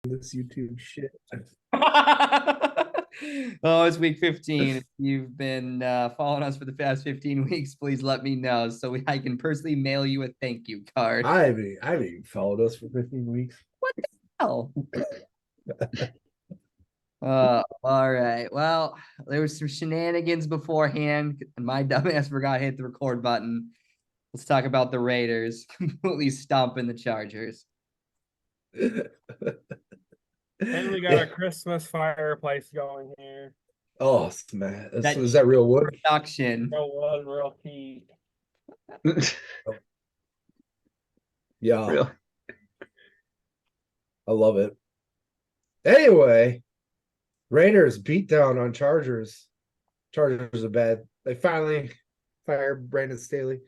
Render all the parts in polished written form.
this YouTube shit. Oh, it's week 15. If you've been following us for the past 15 weeks, please let me know so I can personally mail you a thank you card. I haven't even followed us for 15 weeks. What the hell? All right. Well, there was some shenanigans beforehand, and my dumbass forgot to hit the record button. Let's talk about the Raiders completely stomping the Chargers. And we got a Christmas fireplace going here. Oh, man. That Is that real wood? Production. Real wood, real heat. Yeah. Really? I love it. Anyway, Raiders beat down on Chargers. Chargers are bad. They finally fired Brandon Staley.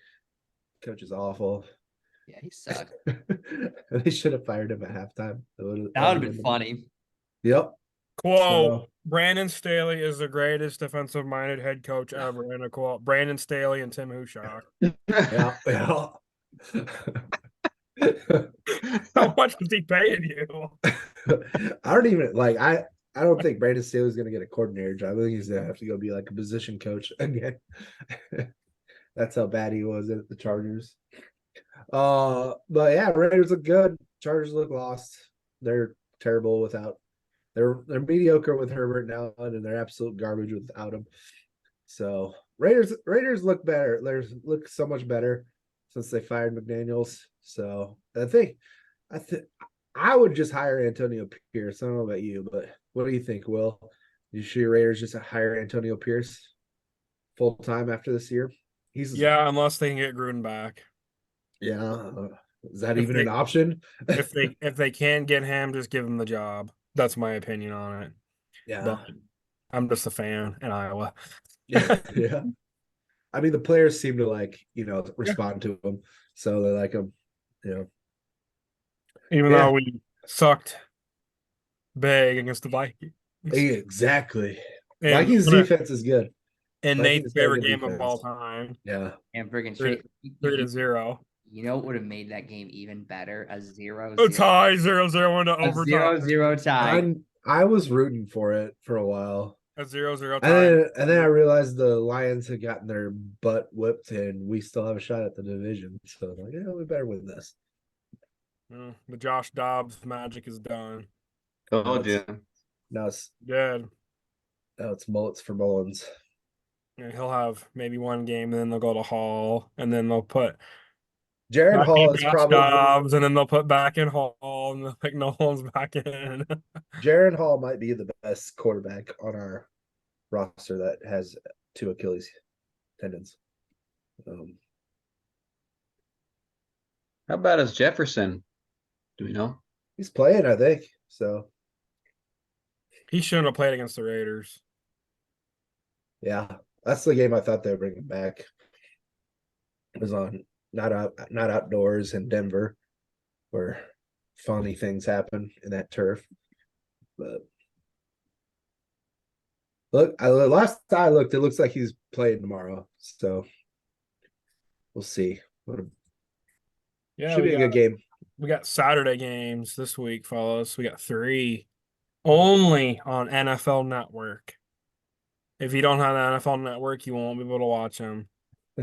Coach is awful. Yeah, he sucked. They should have fired him at halftime. That would have been funny. Yep. Quote, Brandon Staley is the greatest defensive-minded head coach ever. In a quote, Brandon Staley and Tim Hushock. Yeah. How much is he paying you? I don't even like I don't think Brandon Staley's gonna get a coordinator job. I think he's gonna have to go be like a position coach again. That's how bad he was at the Chargers. But yeah, Raiders look good. Chargers look lost. They're terrible without they're mediocre with Herbert and Allen, and they're absolute garbage without him. So Raiders look better. Raiders look so much better since they fired McDaniels. So I think I would just hire Antonio Pierce. I don't know about you, but what do you think, Will? You sure your Raiders just hire Antonio Pierce full time after this year? Yeah, unless they can get Gruden back. Yeah. Is that even an option? if they can get him, just give him the job. That's my opinion on it. Yeah. But I'm just a fan in Iowa. Yeah. I mean, the players seem to respond to him. So they like him, Even though we sucked big against the Vikings. Exactly. And Vikings defense is good. And Nate's favorite game defense of all time. Yeah. And friggin' 3-0. You know what would have made that game even better? A 0-0. A tie, 0-0 into overtime. 0-0 tie. I was rooting for it for a while. A 0-0 tie. And then I realized the Lions had gotten their butt whipped and we still have a shot at the division. So I'm like, yeah, we better win this. The Josh Dobbs magic is done. Oh, yeah. Now it's dead. Now it's mullets for Mullins. And he'll have maybe one game, and then they'll go to Hall, and then they'll put Jared Hall is probably Dobbs, and then they'll put back in Hall, and they'll pick Nolan's back in. Jared Hall might be the best quarterback on our roster that has 2 Achilles tendons. How about is Jefferson? Do we know? He's playing, I think. So he shouldn't have played against the Raiders. Yeah, that's the game I thought they were bringing back. It was on not outdoors in Denver, where funny things happen in that turf. But look, last I looked, it looks like he's playing tomorrow. So we'll see. Yeah, should be a good game. We got Saturday games this week, fellas. We got 3 only on NFL Network. If you don't have the NFL Network, you won't be able to watch them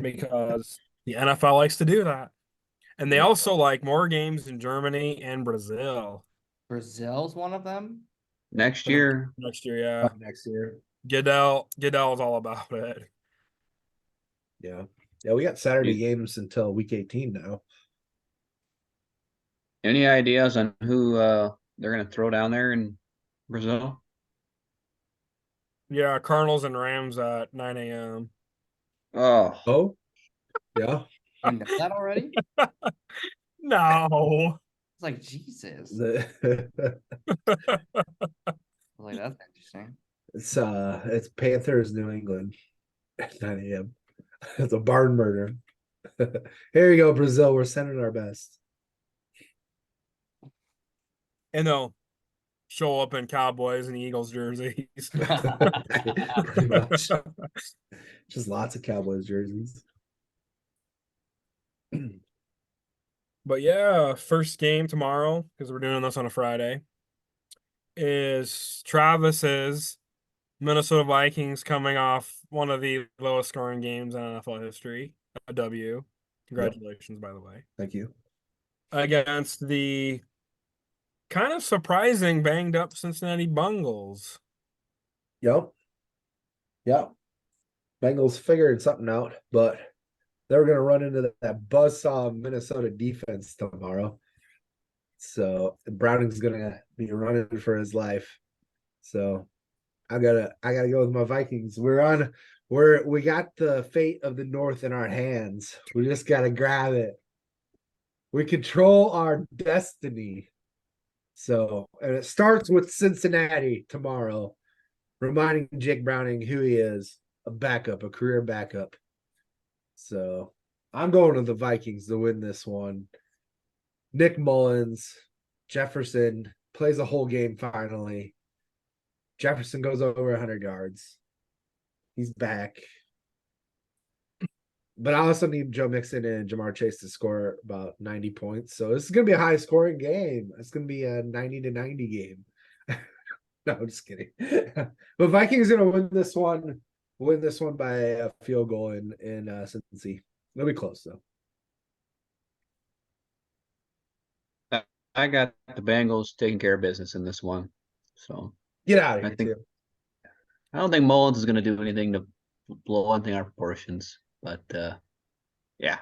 because the NFL likes to do that. And they also like more games in Germany and Brazil. Brazil's one of them? Next year. Next year, yeah. Next year. Goodell is all about it. Yeah. Yeah, we got Saturday games until week 18 now. Any ideas on who they're going to throw down there in Brazil? Yeah, Cardinals and Rams at 9 a.m. Oh, yeah. You know that already? No. It's like, Jesus. Like, that's interesting. It's Panthers, New England at 9 a.m. It's a barn murder. Here you go, Brazil. We're sending our best. And they'll show up in Cowboys and Eagles jerseys. Pretty much. Just lots of Cowboys jerseys. But yeah, first game tomorrow because we're doing this on a Friday. is Travis's Minnesota Vikings coming off one of the lowest scoring games in NFL history. A W. Congratulations, by the way. Thank you. Against the kind of surprising banged up Cincinnati Bengals. Yep. Yep. Bengals figured something out, but they're going to run into that buzzsaw Minnesota defense tomorrow. So Browning's going to be running for his life. So I gotta go with my Vikings. We got the fate of the North in our hands. We just gotta grab it. We control our destiny. So, and it starts with Cincinnati tomorrow, reminding Jake Browning who he is, a backup, a career backup. So I'm going to the Vikings to win this one. Nick Mullins, Jefferson plays a whole game finally. Jefferson goes over 100 yards. He's back. But I also need Joe Mixon and Jamar Chase to score about 90 points. So this is going to be a high-scoring game. It's going to be a 90-90 game. No, I'm just kidding. But Vikings going to win this one by a field goal in Cincy. It'll be close, though. I got the Bengals taking care of business in this one. So Get out of I here, think too. I don't think Mullins is going to do anything to blow anything out of proportions. But yeah,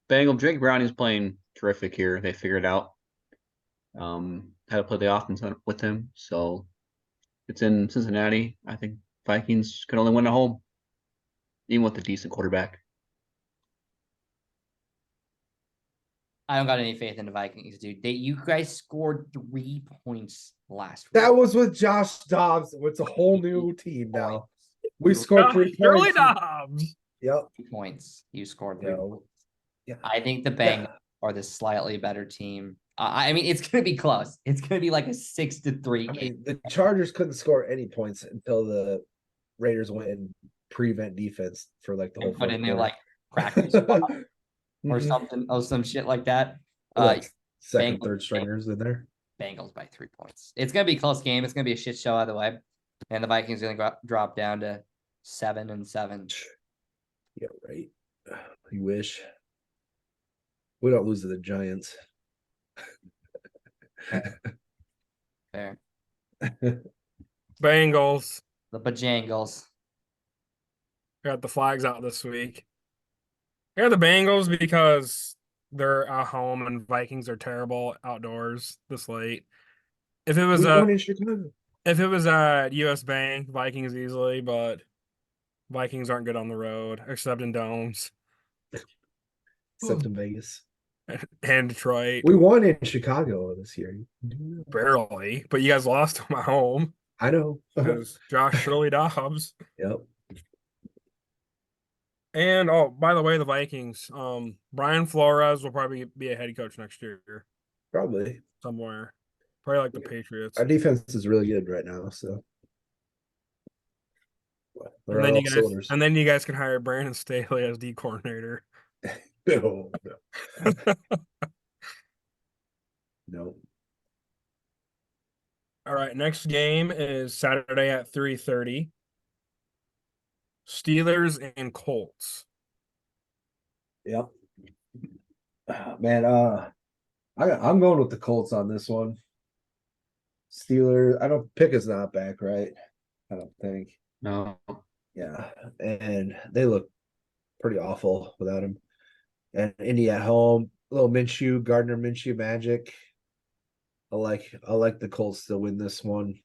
Drake Browning's playing terrific here. They figured out how to play the offense with him. So it's in Cincinnati. I think Vikings can only win at home, even with a decent quarterback. I don't got any faith in the Vikings, dude. You guys scored 3 points last week. That was with Josh Dobbs. It's a whole new team now. We scored 3 Shirley points. Dobbs. Yep. 3 points. You scored 3 Yeah. points. Yeah. I think the Bengals are the slightly better team. I mean, it's going to be close. It's going to be like a 6-3 I game. mean, the Chargers couldn't score any points until the Raiders went in prevent defense for like the whole And put in there quarter. like practice squad or Mhm. something, or some shit like that. Like second, Bengals- third stringers in there. Bengals by 3 points. It's going to be a close game. It's going to be a shit show either way. And the Vikings are going to drop down to 7-7. Yeah, right. You wish. We don't lose to the Giants. Fair. Bengals The Bajangles. got the flags out this week. I got the Bengals because they're at home and Vikings are terrible outdoors this late. If it was We won in Chicago. at US Bank, Vikings easily, but Vikings aren't good on the road except in domes Except in Vegas. and Detroit. We won in Chicago this year. Barely, but you guys lost them at home I know. because Josh Shirley Dobbs. Yep. And oh, by the way, the Vikings, Brian Flores will probably be a head coach next year Probably. somewhere. Probably like the Patriots. Our defense is really good right now, so they're And then all you guys cylinders. and then you guys can hire Brandon Staley as D coordinator. No, no. All right, next game is Saturday at 3:30. Steelers and Colts. Yep. Man, I'm going with the Colts on this one. Steelers. I don't Pickett's not back, right? I don't think. No, Yeah, and they look pretty awful without him. And Indy at home, little Minshew, Gardner Minshew magic. I like the Colts to win this one.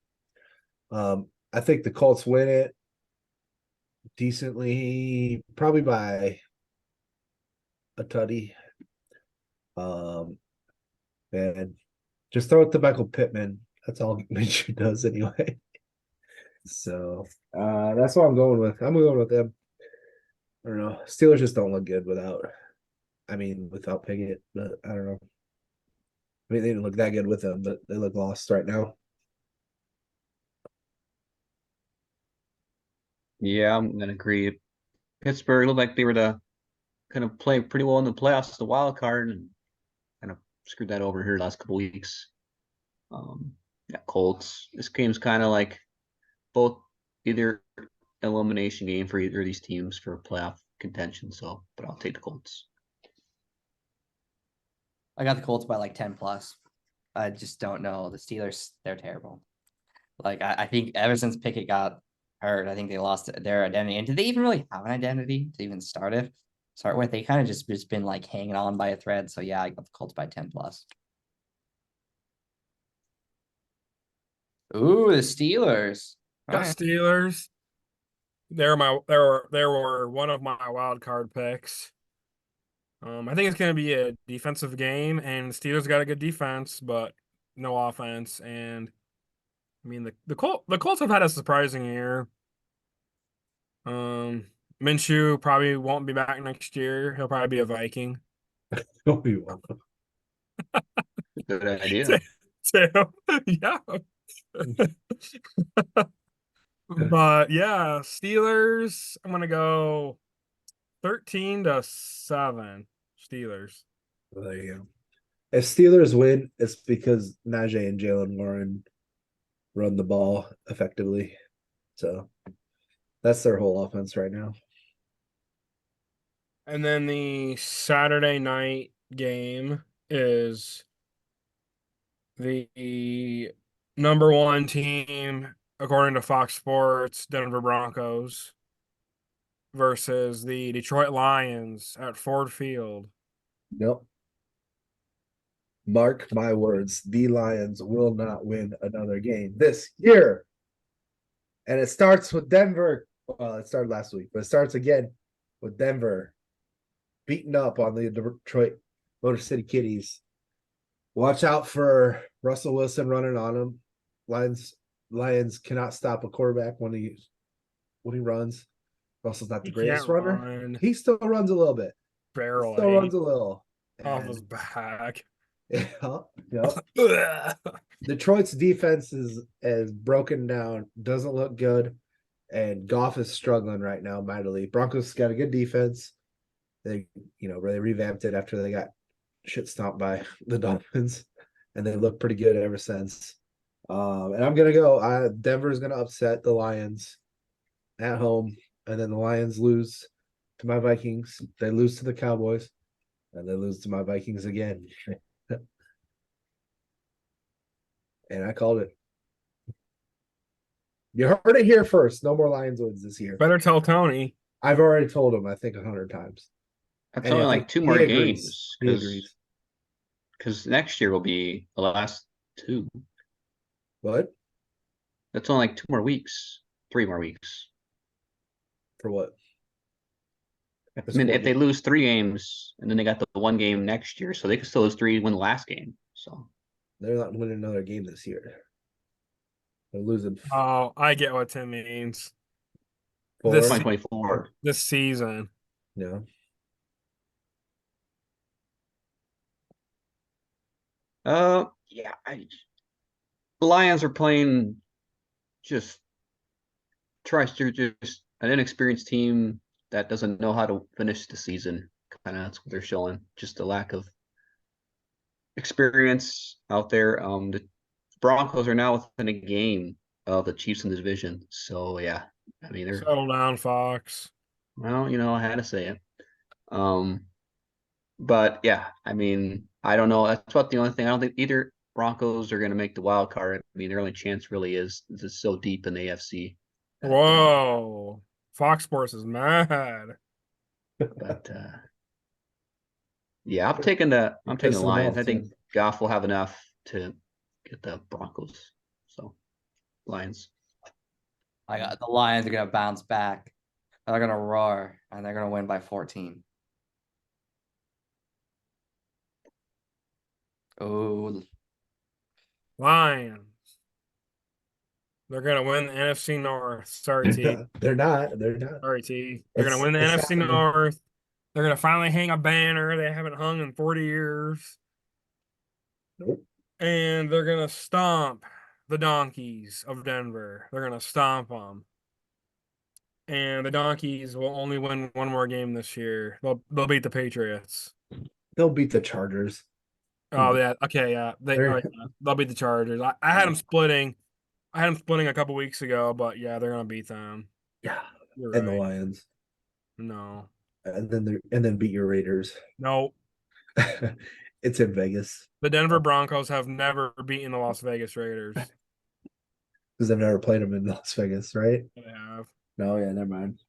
I think the Colts win it decently, probably by a tutty. And just throw it to Michael Pittman. That's all Minshew does anyway. So that's what I'm going with. I'm going with them. I don't know. Steelers just don't look good without Pickett, but I don't know. I mean, they didn't look that good with them, but they look lost right now. yeah, I'm gonna agree. Pittsburgh looked like they were the kind of play pretty well in the playoffs, the wild card, and kind of screwed that over here the last couple weeks. Yeah, Colts. This game's kind of like both either elimination game for either of these teams for playoff contention. So, but I'll take the Colts. I got the Colts by like 10 plus. I just don't know. The Steelers, they're terrible. Like I think ever since Pickett got hurt, I think they lost their identity. And did they even really have an identity to even start with? They kind of just been like hanging on by a thread. So yeah, I got the Colts by 10 plus. Ooh, the Steelers. Got Alright. Steelers. They were one of my wild card picks. I think it's going to be a defensive game, and the Steelers got a good defense, but no offense. And I mean, the Colts have had a surprising year. Minshew probably won't be back next year. He'll probably be a Viking. Oh, you won't. Good idea. So, yeah. But yeah, Steelers. I'm gonna go 13-7. Steelers. Well, there you go. If Steelers win, it's because Najee and Jalen Warren run the ball effectively. So that's their whole offense right now. And then the Saturday night game is the number one team, according to Fox Sports, Denver Broncos, versus the Detroit Lions at Ford Field. Nope. Mark my words, the Lions will not win another game this year. And it starts with Denver. Well, it started last week, but it starts again with Denver beating up on the Detroit Motor City Kitties. Watch out for Russell Wilson running on them. Lions cannot stop a quarterback when he runs. Russell's not the He greatest can't runner. run. He still runs a little bit. He still Barely runs a little. off his back. Yeah. Detroit's defense is broken down, doesn't look good, and Goff is struggling right now mightily. Broncos got a good defense. They really revamped it after they got shit stomped by the Dolphins, and they look pretty good ever since. And I'm gonna go. Denver's gonna upset the Lions at home, and then the Lions lose to my Vikings. They lose to the Cowboys, and they lose to my Vikings again. And I called it. You heard it here first. No more Lions wins this year. Better tell Tony. I've already told him, I think 100 times. That's And only I like think 2 he more agrees. games He agrees. because next year will be the last 2. What? That's only like 2 more weeks, 3 more weeks. For what? I mean, if they lose 3 games and then they got the 1 game next year, so they could still lose 3 and win the last game. So They're not winning another game this year. They're losing Oh, I get what Tim means. 4. This 2024. this season. No. Yeah, the Lions are playing just an inexperienced team that doesn't know how to finish the season. Kind of that's what they're showing. Just a lack of experience out there. The Broncos are now within a game of the Chiefs in the division. So yeah, I mean they're Settle down, Fox. well, I had to say it. But yeah, I mean, I don't know. That's about the only thing. I don't think either Broncos are going to make the wild card. I mean, their only chance really is it's so deep in the AFC. Whoa. Fox Sports is mad. But yeah, I'm taking the Pissing them Lions. off, I think Tim. Goff will have enough to get the Broncos. So Lions. I got the Lions are gonna bounce back. They're gonna roar and they're gonna win by 14. Oh, Lions. They're gonna win the NFC North. Sorry, T. They're not. They're not. Sorry, T. They're gonna It's- win the it's NFC happening. North. They're gonna finally hang a banner they haven't hung in 40 years. Nope. And they're gonna stomp the Donkeys of Denver. They're gonna stomp them. And the Donkeys will only win one more game this year. They'll beat the Patriots. They'll beat the Chargers. Oh yeah, okay, yeah. They're- They'll beat the Chargers. I had them splitting. I had them splitting a couple weeks ago, but yeah, they're gonna beat them. Yeah, You're and the right. Lions, No, and then beat your Raiders. no. It's in Vegas The Denver Broncos have never beaten the Las Vegas Raiders. because I've never played them in Las Vegas, right? They have. No, yeah, never mind.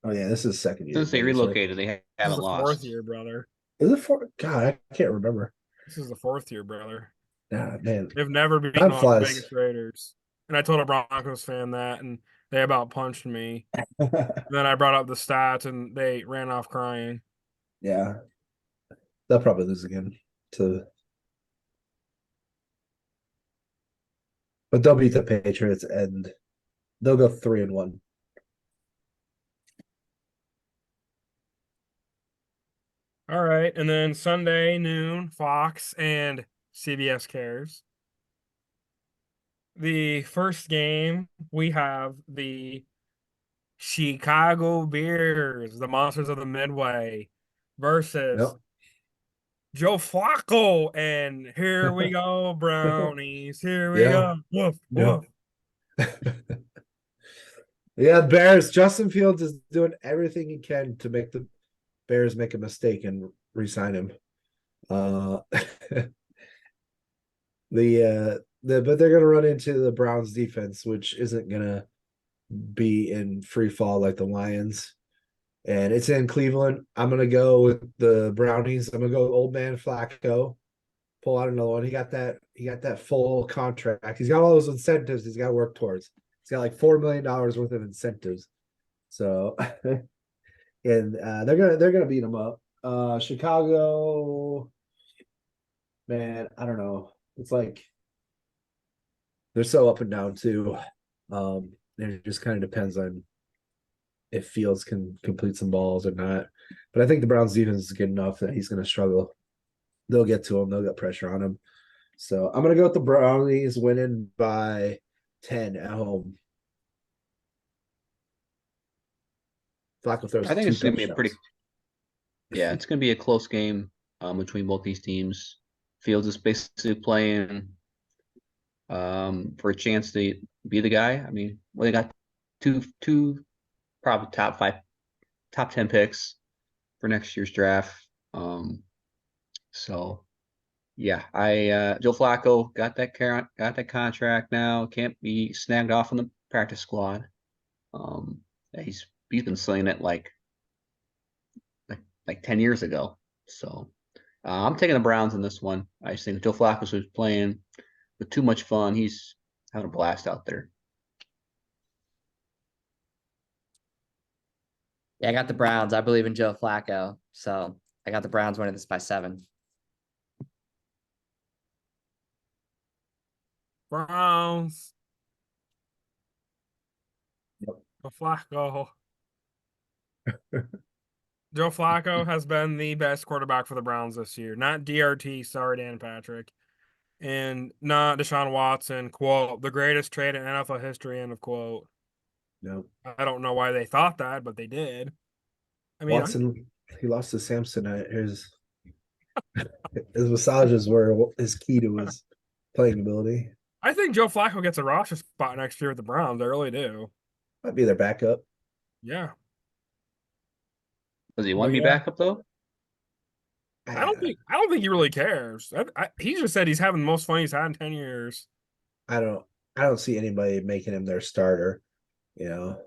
Oh yeah, this is second year. Since they in Vegas, right? relocated, they This is haven't the lost. fourth year, brother. Is it for? God, I can't remember. This is the fourth year, brother. Nah, man. They've never beaten Time the Las flies. Vegas Raiders. And I told a Broncos fan that, and they about punched me. And then I brought up the stats, and they ran off crying. Yeah, they'll probably lose again to, but they'll beat the Patriots and they'll go 3-1. All right, and then Sunday noon, Fox and CBS Cares. The first game, we have the Chicago Bears, the Monsters of the Midway, versus Yep. Joe Flacco. And here we go, Brownies. Here we Yeah. go. Woof, Yeah. woof. Yeah, Bears. Justin Fields is doing everything he can to make the Bears make a mistake and re-sign him. But they're gonna run into the Browns defense, which isn't gonna be in free fall like the Lions. And it's in Cleveland. I'm gonna go with the Brownies. I'm gonna go old man Flacco. Pull out another one. He got that full contract. He's got all those incentives he's got to work towards. He's got like $4 million worth of incentives. So and they're gonna beat him up. Chicago, man, I don't know. It's like they're so up and down too. It just kind of depends on if Fields can complete some balls or not. But I think the Browns defense is good enough that he's gonna struggle. They'll get to him, they'll get pressure on him. So I'm gonna go with the Brownies winning by 10 at home. Flacco throws. I think two it's going to be a pretty. touchdowns. Yeah, it's going to be a close game between both these teams. Fields is basically playing for a chance to be the guy. I mean, well, they got two probably top 10 picks for next year's draft. So yeah, Joe Flacco got that contract now. Can't be snagged off on the practice squad. He's been slaying it like 10 years ago. So I'm taking the Browns in this one. I just think Joe Flacco was playing with too much fun. He's having a blast out there. Yeah, I got the Browns. I believe in Joe Flacco. So I got the Browns winning this by 7. Browns. Yep. Joe Flacco. Joe Flacco has been the best quarterback for the Browns this year. Not DRT, sorry, Dan Patrick. And not Deshaun Watson, quote, the greatest trade in NFL history, end of quote. No. I don't know why they thought that, but they did. I mean, Watson, he lost to Samsonite. His massages were his key to his playing ability. I think Joe Flacco gets a roster spot next year with the Browns. I really do. Might be their backup. Yeah. Does he want to be yeah. backup though? I don't think he really cares. He just said he's having the most fun he's had in 10 years. I don't see anybody making him their starter. You know,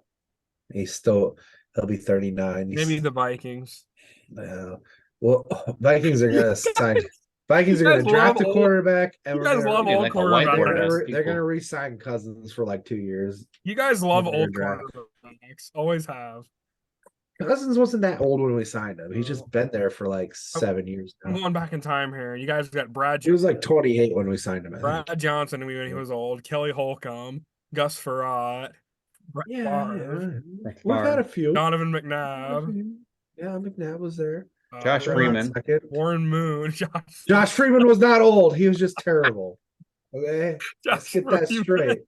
he'll be 39. Maybe the Vikings. Well, Vikings are gonna sign. Vikings are gonna draft a quarterback, and You guys love Yeah, old like a whiteboard quarterbacks. has they're gonna people. re-sign Cousins for like 2 years. You guys love They're old draft. quarterbacks. Always have. Cousins wasn't that old when we signed him. He's just been there for like 7 years I'm now. going back in time here. You guys got Brad. He was like 28 when we signed him. I think. Brad Johnson when he was old. Kelly Holcomb, Gus Farrat, Brett Favre, We've had a few. Donovan McNabb, Yeah, McNabb was there. Josh Warren- Freeman. Second. Warren Moon, Josh Freeman was not old. He was just terrible. Okay, let's Josh get that Freeman. straight.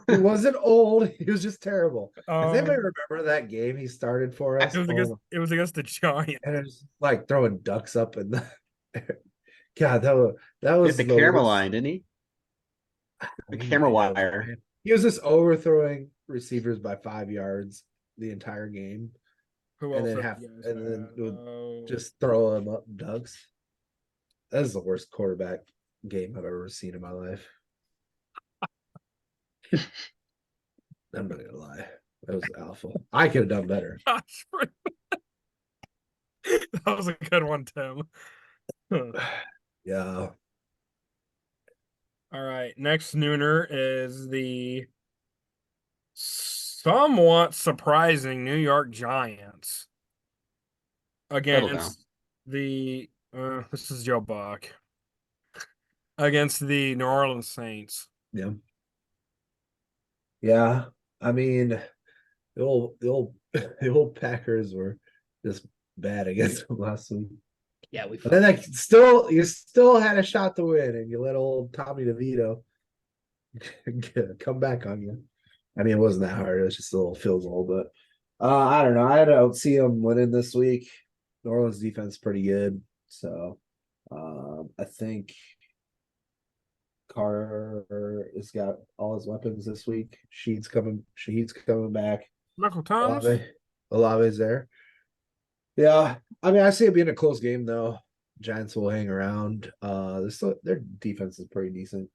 He wasn't old. He was just terrible. Does anybody Um, remember that game he started for us? it was against the Giants. and it was like throwing ducks up and God, that was Hit the the camera worst. line, didn't he? The He camera might have, wire. man. He was just overthrowing receivers by 5 yards the entire game, Who and else then have you guys and then had? would just throw him up ducks. That is the worst quarterback game I've ever seen in my life. I'm not gonna lie, that was awful. I could have done better. Gosh, that was a good one, Tim. Huh. Yeah, All right, next nooner is the somewhat surprising New York Giants Settle down. against the this is Joe Buck against the New Orleans Saints. yeah, yeah. I mean, the old Packers were just bad against them last week. Yeah, we But then you still had a shot to win, and you let old Tommy DeVito come back on you. I mean, it wasn't that hard. It was just a little field goal, but I don't know. I don't see them winning this week. New Orleans defense is pretty good, so I think Carr has got all his weapons this week. Sheed's coming back. Michael Thomas. Olave's there. Yeah, I mean, I see it being a close game though. Giants will hang around. Their defense is pretty decent.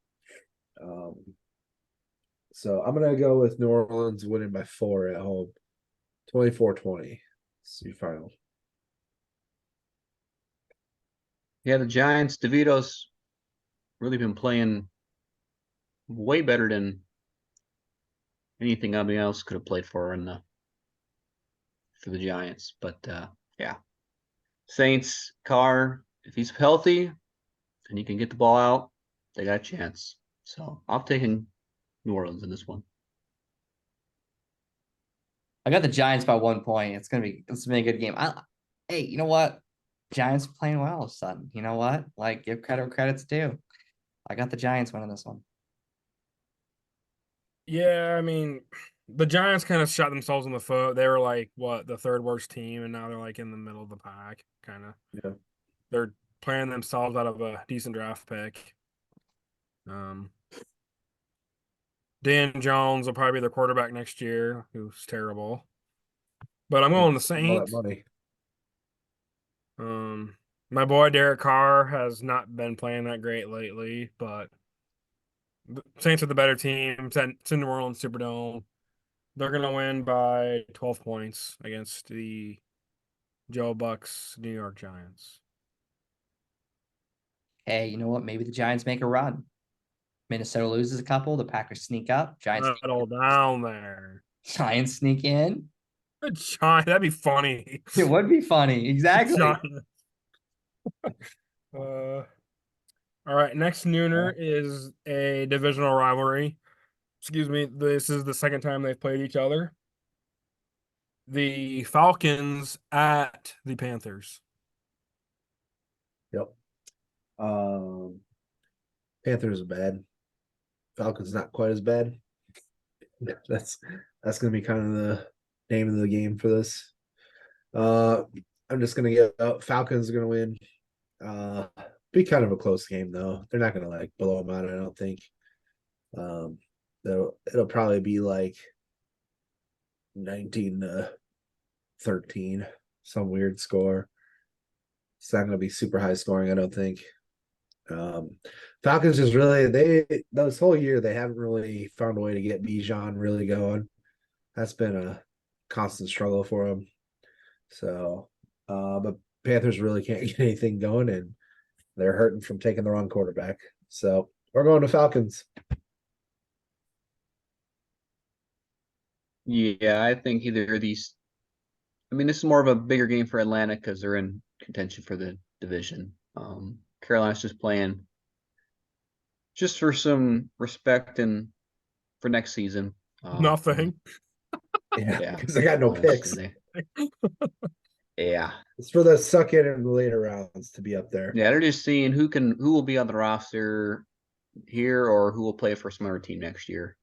Um, so I'm gonna go with New Orleans winning by 4 at home. 24-20. See final. Yeah, the Giants, DeVito's really been playing way better than anything anybody else could have played for for the Giants. But yeah. Saints, Carr, if he's healthy and he can get the ball out, they got a chance. So I'm taking New Orleans in this one. I got the Giants by 1 point. It's gonna be a good game. Hey, you know what? Giants playing well all of a sudden. You know what? Like, give credit where credit's due. I got the Giants winning this one. Yeah, I mean, the Giants kind of shot themselves in the foot. They were like what, the third worst team, and now they're like in the middle of the pack, kind of. Yeah. They're playing themselves out of a decent draft pick. Dan Jones will probably be their quarterback next year, who's terrible. But I'm going the All that Saints. money. My boy Derek Carr has not been playing that great lately, but the Saints are the better team. It's in New Orleans Superdome. They're gonna win by 12 points against the Joe Bucks New York Giants. Hey, you know what? Maybe the Giants make a run. Minnesota loses a couple. The Packers sneak up. Settle down there. Giants sneak in. The Giants, that'd be funny. It would be funny. Exactly. Giants. All right, next nooner is a divisional rivalry. Excuse me, this is the second time they've played each other. The Falcons at the Panthers. Yep. Panthers are bad. Falcons not quite as bad. That's gonna be kind of the name of the game for this. I'm just gonna get Falcons are gonna win. Be kind of a close game though. They're not gonna like blow them out, I don't think. It'll probably be like 19-13, some weird score. It's not gonna be super high scoring, I don't think. Falcons just really this whole year they haven't really found a way to get Bijan really going. That's been a constant struggle for them. So, but Panthers really can't get anything going, and they're hurting from taking the wrong quarterback. So we're going to Falcons. Yeah, I think either of these. I mean, this is more of a bigger game for Atlanta because they're in contention for the division. Carolina's just playing just for some respect and for next season. Nothing. Yeah, because they got no picks. Yeah, it's for the suck in the later rounds to be up there. Yeah, they're just seeing who will be on the roster here or who will play for some other team next year.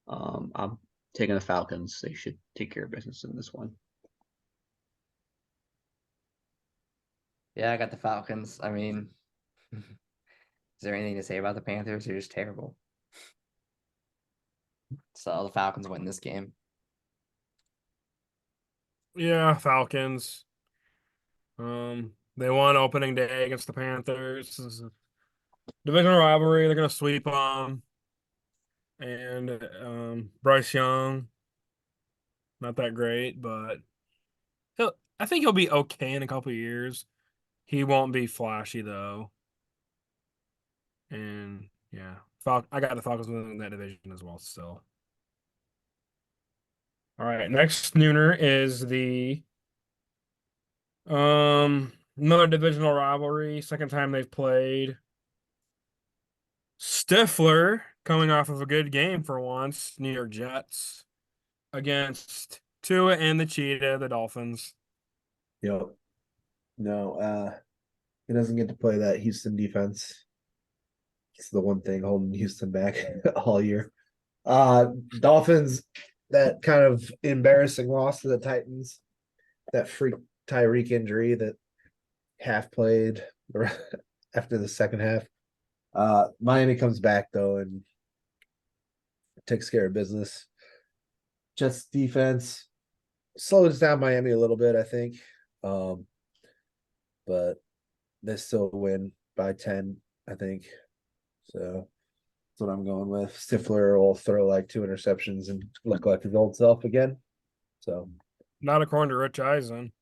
I'm taking the Falcons. They should take care of business in this one. Yeah, I got the Falcons. I mean, there anything to say about the Panthers? They're just terrible. So the Falcons win this game. Yeah, Falcons. They won opening day against the Panthers. This is a divisional rivalry. They're gonna sweep them. And Bryce Young, not that great, but I think he'll be okay in a couple of years. He won't be flashy though. And yeah, I got the Falcons winning that division as well still. All right, next nooner is the another divisional rivalry, second time they've played. Stifler coming off of a good game for once, New York Jets against Tua and the Cheetah, the Dolphins. Yep. No, he doesn't get to play that Houston defense. It's the one thing holding Houston back all year. Dolphins, that kind of embarrassing loss to the Titans, that freak Tyreek injury that half played after the second half. Miami comes back though and takes care of business. Jets defense slows down Miami a little bit, I think. But they still win by 10, I think. So that's what I'm going with. Stifler will throw like 2 interceptions and look like his old self again. So Not according to Rich Eisen.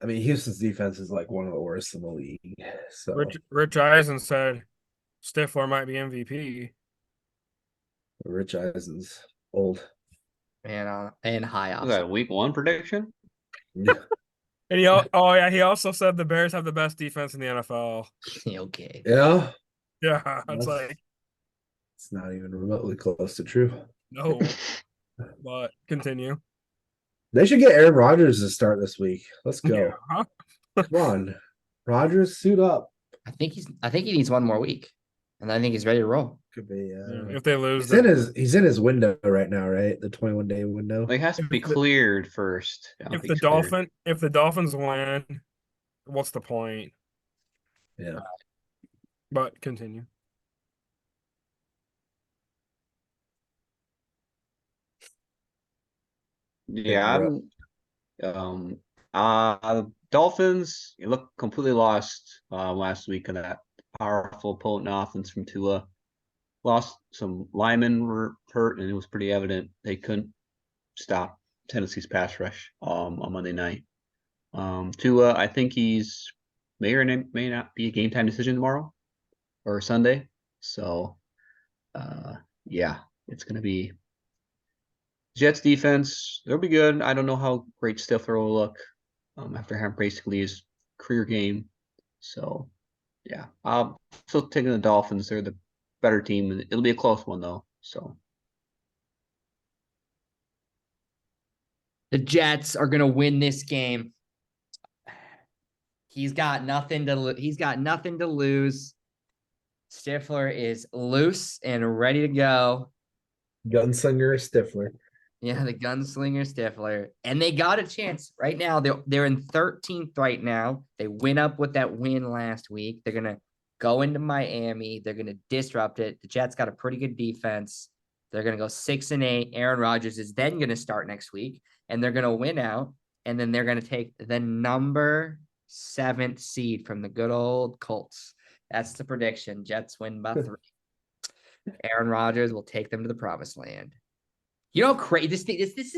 I mean, Houston's defense is like one of the worst in the league. So Rich Eisen said Stifler might be MVP. Rich Eisen's old. And high Was off. that week 1 prediction? Yeah. And he also said the Bears have the best defense in the NFL. Okay. Yeah. Yeah, it's Yes. like It's not even remotely close to true. no, but continue. They should get Aaron Rodgers to start this week. Let's go. Yeah, huh? Come on. Rodgers, suit up. I think he needs one more week, and I think he's ready to roll. Could be Yeah, if they lose, he's in his window right now, right? The 21-day window. Like, has to be If the- cleared first. I don't if think the it's cleared. if the Dolphins win, what's the point? Yeah. But continue. Yeah, Dolphins, you look completely lost last week of that powerful, potent offense from Tua. Lost some linemen were hurt, and it was pretty evident they couldn't stop Tennessee's pass rush on Monday night. Tua, I think he's may or may not be a game time decision tomorrow or Sunday. So yeah, it's gonna be Jets defense, they'll be good. I don't know how great Stifler will look after having basically his career game. So, yeah, I'm still taking the Dolphins. They're the better team, and it'll be a close one though. So, The Jets are gonna win this game. He's got nothing to lose. Stifler is loose and ready to go. Gunslinger Stifler. Yeah, the gunslinger Stifler. And they got a chance right now. They're in 13th right now. They went up with that win last week. They're gonna go into Miami. They're gonna disrupt it. The Jets got a pretty good defense. They're gonna go 6-8. Aaron Rodgers is then gonna start next week, and they're gonna win out. And then they're gonna take the number 7th seed from the good old Colts. That's the prediction. Jets win by 3. Aaron Rodgers will take them to the promised land. You know, crazy. Just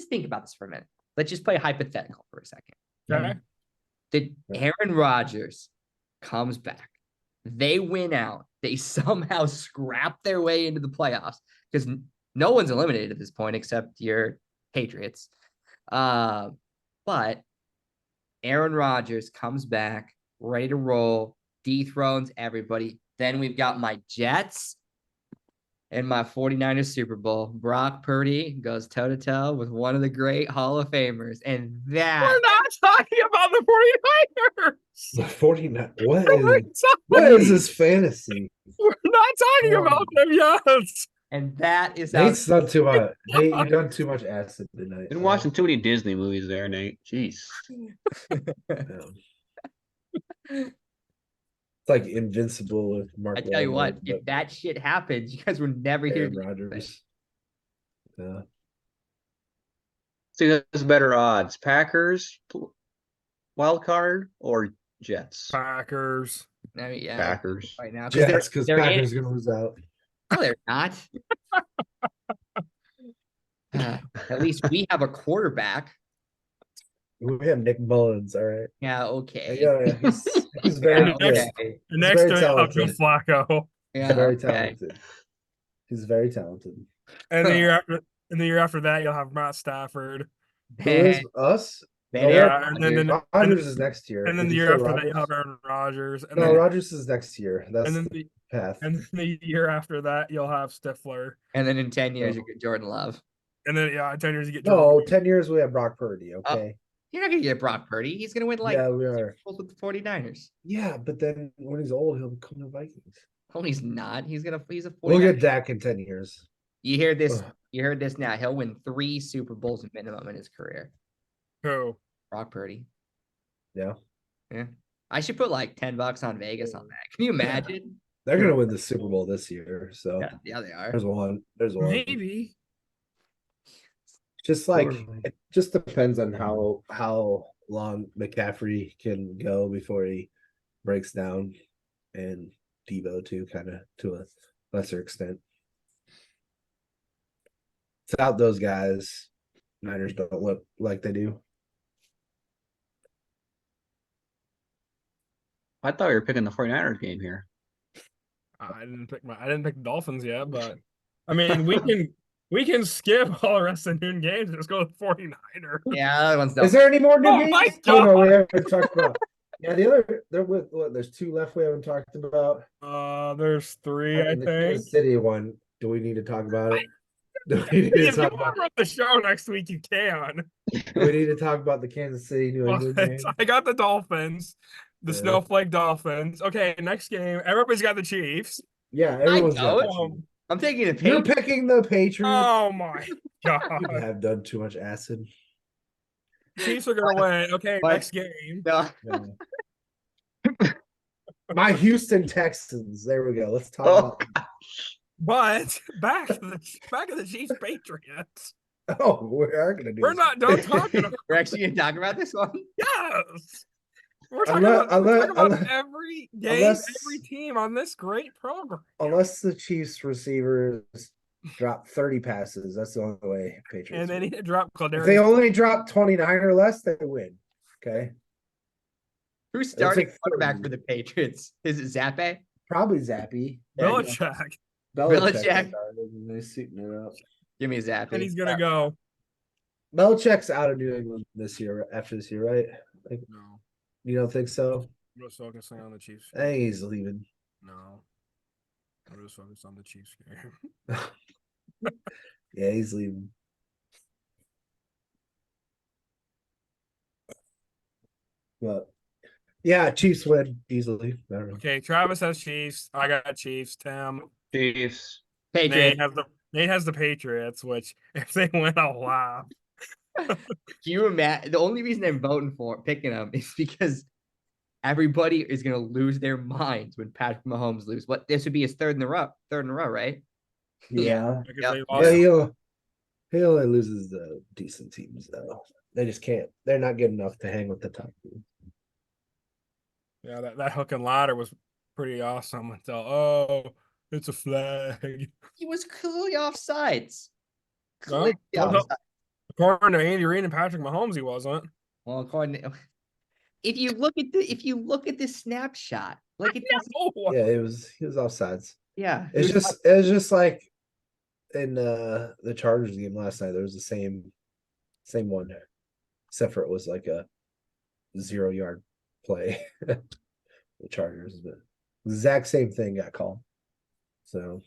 think about this for a minute. Let's just play hypothetical for a second. Okay. Aaron Rodgers comes back. They win out. They somehow scrap their way into the playoffs because no one's eliminated at this point except your Patriots. But Aaron Rodgers comes back, ready to roll, dethrones everybody. Then we've got my Jets and my 49ers Super Bowl. Brock Purdy goes toe-to-toe with one of the great Hall of Famers. And that We're not talking about the 49ers. The 49. We're What is this fantasy? not talking about them yet. and that is how Nate's done too much. Nate, you've done too much acid tonight. been watching too many Disney movies there, Nate. Jeez. Yeah. It's like invincible with Mark. I tell you what, Wahlberg, if but that shit happens, you guys would never hear Aaron the Rodgers. Yeah. See, that's better odds: Packers wild card or Jets? Packers. I mean, yeah, Packers. right now Jets, because they're in Packers it. gonna lose out. No, they're not. At least we have a quarterback. We have Nick Mullins, all right. Yeah, okay. Yeah, he's very Yeah, good. okay. He's Next very to Joe talented. Flacco. Yeah, He's very okay. talented. He's very talented. And the year after that, you'll have Matt Stafford. Who is And us? then No, Aaron Yeah, and then Rodgers. Rodgers is next year. and then Did the you year say after that, Rodgers? you'll have Aaron Rodgers. And No, then Rodgers is next year. That's and then the the path. and then the year after that, you'll have Stifler. And then in 10 years, No. you get Jordan Love. And then in 10 years you get No, Jordan. 10 years we have Brock Purdy, okay? You're not gonna get Brock Purdy. He's gonna win like Yeah, we are. Super Bowls with the 49ers. Yeah, but then when he's old, he'll become the Vikings. Oh, he's not. He's a 49er. We'll get Dak in 10 years. You hear this? Ugh. You heard this now. He'll win 3 Super Bowls minimum in his career. Who? Brock Purdy. Yeah. Yeah. I should put like $10 on Vegas on that. Can you imagine? They're gonna win the Super Bowl this year. So Yeah, they are. there's one. There's one. Maybe. Just like Totally. it just depends on how long McCaffrey can go before he breaks down, and Debo too, kind of to a lesser extent. Without those guys, Niners don't look like they do. I thought we were picking the 49ers game here. I didn't pick the Dolphins yet, but I mean we can skip all the rest of the noon games and just go with 49er. Yeah, that one's Is there any more new Oh games? my Oh, no, we God. haven't talked about. Yeah, the other there with what? There's 2 left we haven't talked about. There's 3, I And the think. Kansas City one. Do we need to talk about it? Do we need to If you talk want about? to run the show next week, you can. Do we need to talk about the Kansas City New England But game? I got the Dolphins, the Yeah. Snowflake Dolphins. Okay, next game. Everybody's got the Chiefs. Yeah, everyone's got that don't. team. I'm taking the You're Patriots. picking the Patriots. Oh my You god. have done too much acid. Chiefs are gonna win. Okay, But- next game. No, Yeah. My Houston Texans. There we go. Let's talk Oh, about. But back to the Chiefs Patriots. Oh, we are gonna do. We're this. not done talking about we're actually gonna talk about this one. yes. We're talking Unless- about, we're talking about unless- every game, unless- every team on this great program. Unless the Chiefs receivers drop 30 passes, that's the only way Patriots. And then win. he dropped If they Cladarius. only drop 29 or less, they win. Okay, Who's starting like quarterback 30. for the Patriots? Is it Zappe? probably Zappy. Belichick. Belichick. started, They're suiting it up. Give me Zappe. And he's gonna go. Belichick's out of New England this year. After this year, right? Like, No. you don't think so? I'm just focusing on the Chiefs. I think he's leaving. No. I'm just focused on the Chiefs game. Yeah, he's leaving. But yeah, Chiefs win easily. I don't know. Okay, Travis has Chiefs. I got Chiefs. Tim. Chiefs. Patriots. Nate has the Patriots, which if they win, I'll laugh. Can you imagine? The only reason I'm picking them is because everybody is gonna lose their minds when Patrick Mahomes loses. What this would be his third in a row, right? Yeah. Because Yep. they Yeah, lost. he only loses the decent teams though. They just can't. They're not good enough to hang with the top team. Yeah, that hook and ladder was pretty awesome until it's a flag. He was clearly offsides. No, Clearly no, no. offside. According to Andy Reid and Patrick Mahomes, he wasn't. Well, according to, if you look at the snapshot, like it doesn't. No. Yeah, he was offsides. Yeah, It was just like in the Chargers game last night. There was the same one, except for it was like a 0-yard play. The Chargers, but exact same thing got called. So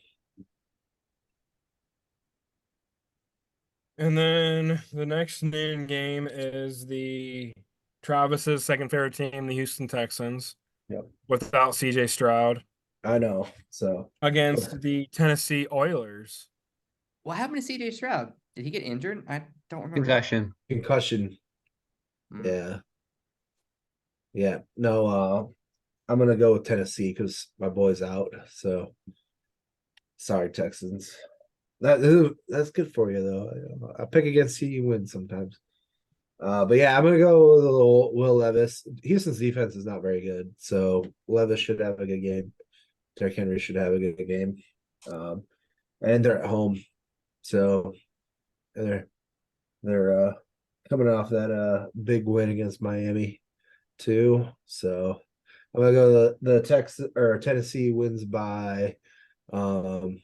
And then the next noon game is the Travis's second favorite team, the Houston Texans. Yep. Without CJ Stroud I know. So against the Tennessee Oilers. what happened to CJ Stroud? Did he get injured? I don't remember. Concussion. concussion. Hmm. Yeah. Yeah. No, I'm gonna go with Tennessee because my boy's out. So sorry, Texans. That's good for you though. I pick against you, you win sometimes. But yeah, I'm gonna go with a little Will Levis. Houston's defense is not very good, so Levis should have a good game. Derrick Henry should have a good game. And they're at home, so they're coming off that big win against Miami too. So I'm gonna go the Texas or Tennessee wins by 17.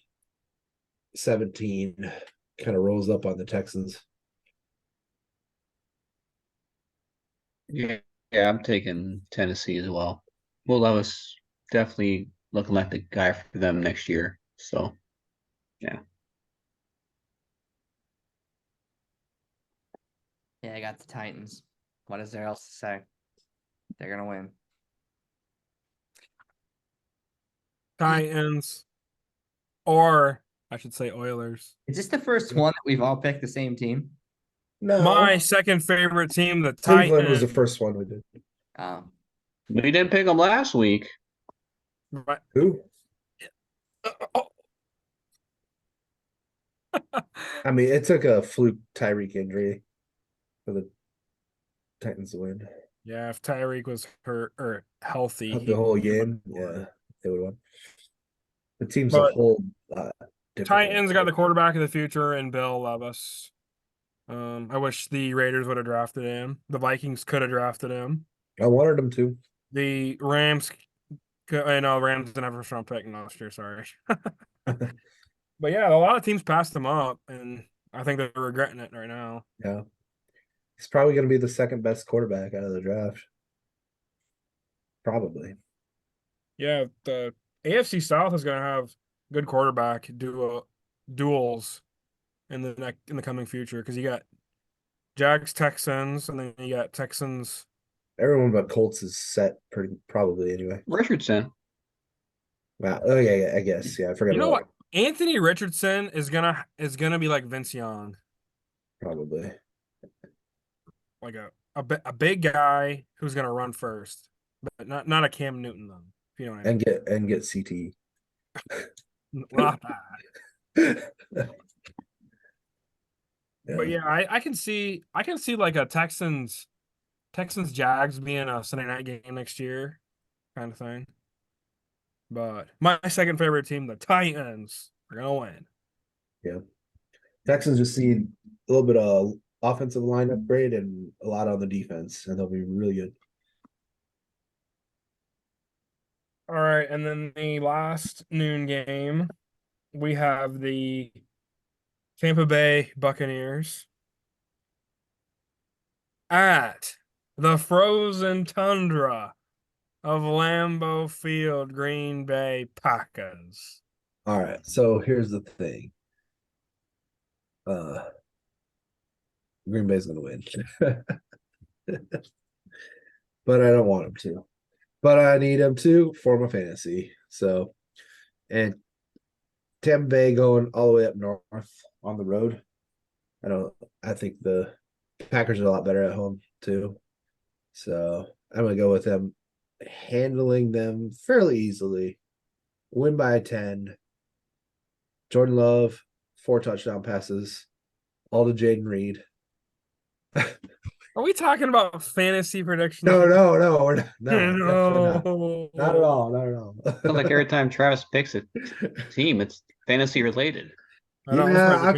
Kind of rolls up on the Texans. Yeah, I'm taking Tennessee as well. Will Levis definitely looking like the guy for them next year. So, yeah. Yeah, I got the Titans. What is there else to say? They're gonna win. Titans, or I should say Oilers. Is this the first one that we've all picked the same team? No, My second favorite team, the Cleveland was the Titans. first one we did. Oh, We didn't pick them last week. Right. Who? Oh. I mean, it took a fluke Tyreek injury for the Titans to win. Yeah, if Tyreek was hurt or healthy, The whole game, yeah, they would have won. The team's a But whole different. Titans got the quarterback of the future in Bill Levis. I wish the Raiders would have drafted him. The Vikings could have drafted him. I wanted them to. The Rams, I know Rams didn't have a first round pick last year. Sorry, but yeah, a lot of teams passed him up, and I think they're regretting it right now. Yeah, he's probably going to be the second best quarterback out of the draft. Probably. Yeah, the AFC South is going to have good quarterback duels in the coming future because you got Jags Texans, and then you got Texans. Everyone but Colts is set pretty probably anyway. Richardson. Wow. Oh yeah, I guess. Yeah, I forgot. You know about what? Anthony Richardson is gonna be like Vince Young, Probably. like a big guy who's gonna run first, but not a Cam Newton though. If you know what I mean. And get CT. Not that. Yeah. But yeah, I can see like a Texans Jags being a Sunday night game next year, kind of thing. But my second favorite team, the Titans, are gonna win. Yeah. Texans just need a little bit of offensive line upgrade and a lot on the defense, and they'll be really good. All right, and then the last noon game, we have the Tampa Bay Buccaneers at the frozen tundra of Lambeau Field, Green Bay Packers. All right. So here's the thing. Green Bay's gonna win. But I don't want them to. But I need them to for my fantasy. So and Tampa Bay going all the way up north on the road. I think the Packers are a lot better at home too. So I'm gonna go with them handling them fairly easily. Win by 10. Jordan Love, 4 touchdown passes, all to Jaden Reed. Are we talking about fantasy predictions? No, we're not. No, definitely not. No. Not at all. Not at all. Sounds like every time Travis picks a team, it's fantasy related. I know, Yeah, I'm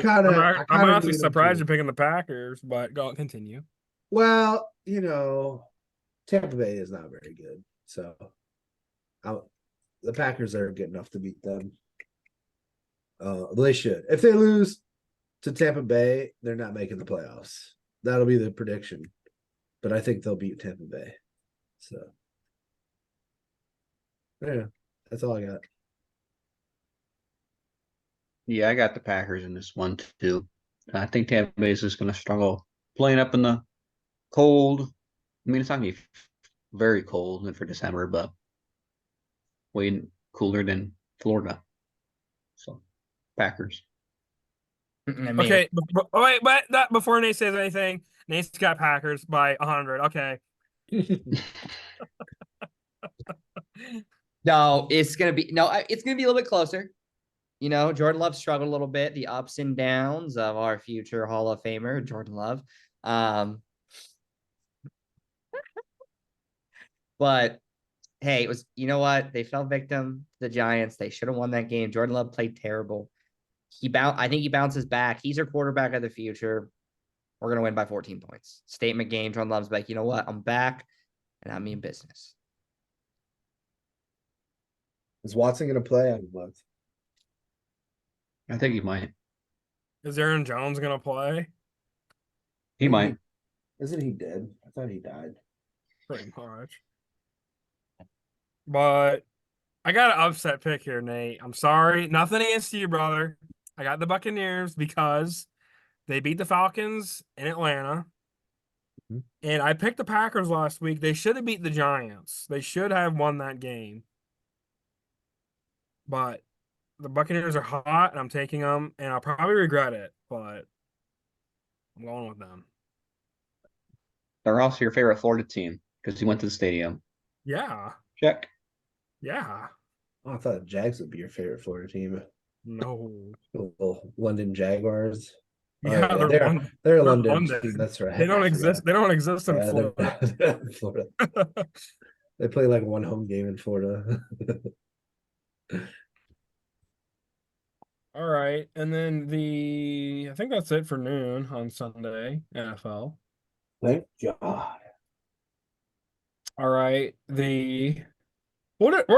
I'm honestly need them surprised to. you're picking the Packers, but go continue. Well, Tampa Bay is not very good. So the Packers are good enough to beat them. They should. If they lose to Tampa Bay, they're not making the playoffs. That'll be the prediction. But I think they'll beat Tampa Bay. So yeah, that's all I got. Yeah, I got the Packers in this one too. I think Tampa Bay is just going to struggle playing up in the cold. I mean, it's not going to be very cold for December, but way cooler than Florida. So, Packers. Okay, wait, but that before Nate says anything, Nate's got Packers by 100. Okay. No, it's gonna be it's gonna be a little bit closer. You know, Jordan Love struggled a little bit, the ups and downs of our future Hall of Famer, Jordan Love. But hey, it was, you know what? They fell victim to the Giants. They should have won that game. Jordan Love played terrible. I think he bounces back. He's our quarterback of the future. We're gonna win by 14 points. Statement game. Jordan Love's like, you know what? I'm back and I mean business. Is Watson gonna play? I would love. I think he might. Is Aaron Jones gonna play? He might. Isn't he dead? I thought he died. Pretty much. But I got an upset pick here, Nate. I'm sorry. Nothing against you, brother. I got the Buccaneers because they beat the Falcons in Atlanta. Mhm. And I picked the Packers last week. They should have beat the Giants. They should have won that game. But the Buccaneers are hot, and I'm taking them, and I'll probably regret it, but I'm going with them. They're also your favorite Florida team because you went to the stadium. Yeah. Check. Yeah. Oh, I thought Jags would be your favorite Florida team. No. The little London Jaguars. Oh, Yeah, they're they're London. they're a They're London London. team. That's right. They don't I exist. forgot. They don't exist in Yeah, Florida. they're in Florida. They play like one home game in Florida. All right. And then I think that's it for noon on Sunday, NFL. Thank God. All right. We're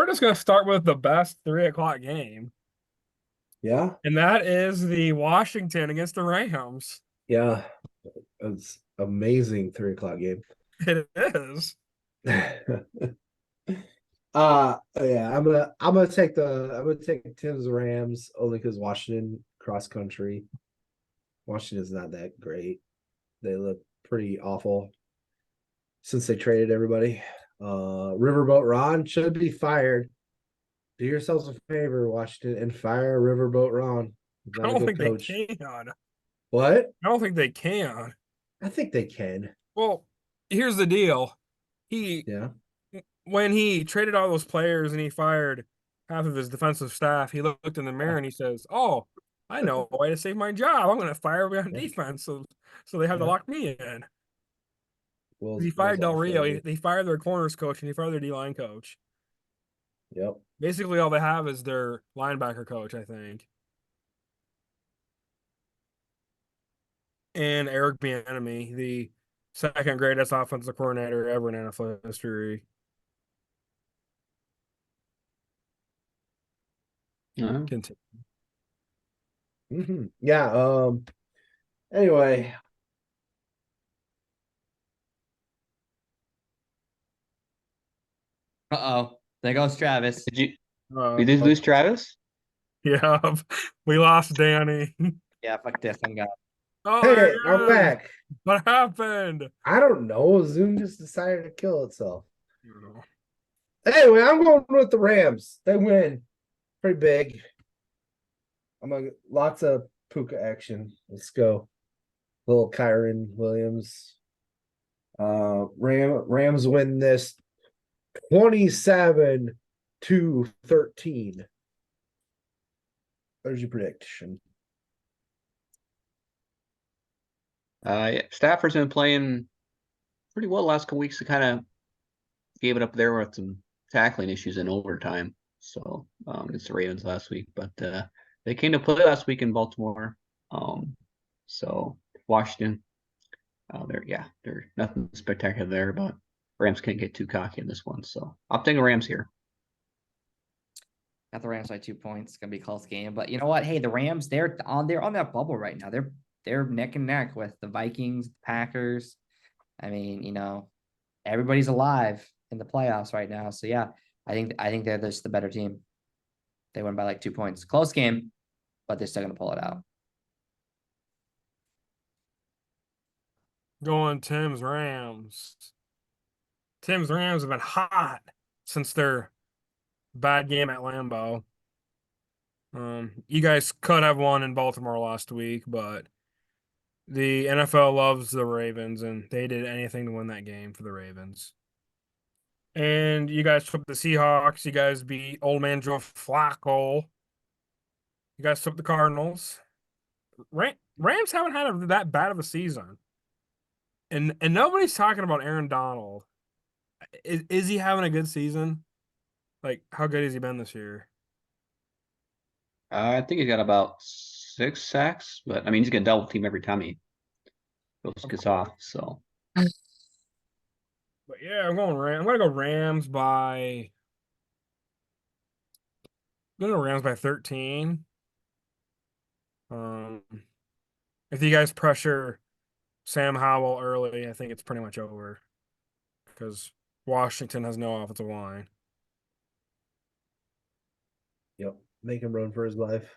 just gonna start with the best 3 o'clock game, Yeah, and that is the Washington against the Rams. yeah. It's amazing 3 o'clock game. It is. Yeah, I'm gonna take Tim's Rams only because Washington cross country. Washington's not that great. They look pretty awful since they traded everybody. Riverboat Ron should be fired. Do yourselves a favor, Washington, and fire Riverboat Ron. He's I not a don't good think coach. they can. What? I don't think they can. I think they can. Well, here's the deal. Yeah. When he traded all those players and he fired half of his defensive staff, he looked in the mirror and he says, "Oh, I know a way to save my job. I'm going to fire everybody on Yeah. defense, so they have to Yeah. lock me in." Will's, He fired Del Will's Rio. awful. He fired their corners coach and he fired their D-line coach. Yep. Basically, all they have is their linebacker coach, I think, and Eric Bieniemy, the second greatest offensive coordinator ever in NFL history. Continue. Yeah. Anyway. Uh-oh. There goes Travis. Did you Uh, lose Travis? Yeah, we lost Danny. Yeah, fuck this. I'm gone. Oh, Hey, there I'm it is. back. What happened? I don't know. Zoom just decided to kill itself. Anyway, I'm going with the Rams. They win. Pretty big. I'm gonna lots of Puka action. Let's go. Little Kyron Williams. Rams win this 27-13. There's your prediction. Yeah, Stafford's been playing pretty well the last couple weeks. He kind of gave it up there with some tackling issues in overtime. So against the Ravens last week, but they came to play last week in Baltimore. So Washington, they're nothing spectacular there, but Rams can't get too cocky in this one. So I'm taking Rams here. Got the Rams by 2 points. It's gonna be a close game, but you know what? Hey, the Rams, they're on that bubble right now. They're neck and neck with the Vikings, Packers. I mean, you know, everybody's alive in the playoffs right now. So yeah, I think they're just the better team. They win by like 2 points. Close game, but they're still gonna pull it out. Going Tim's Rams. Tim's Rams have been hot since their bad game at Lambeau. You guys could have won in Baltimore last week, but the NFL loves the Ravens, and they did anything to win that game for the Ravens. And you guys swept the Seahawks. You guys beat old man Joe Flacco. You guys swept the Cardinals. Rams haven't had that bad of a season. And nobody's talking about Aaron Donald. Is he having a good season? Like, how good has he been this year? I think he's got about 6 sacks, but I mean he's gonna double team every time he gets off. So But yeah, I'm gonna go Rams by. I'm gonna go Rams by 13. If you guys pressure Sam Howell early, I think it's pretty much over because Washington has no offensive line. Yep. Make him run for his life.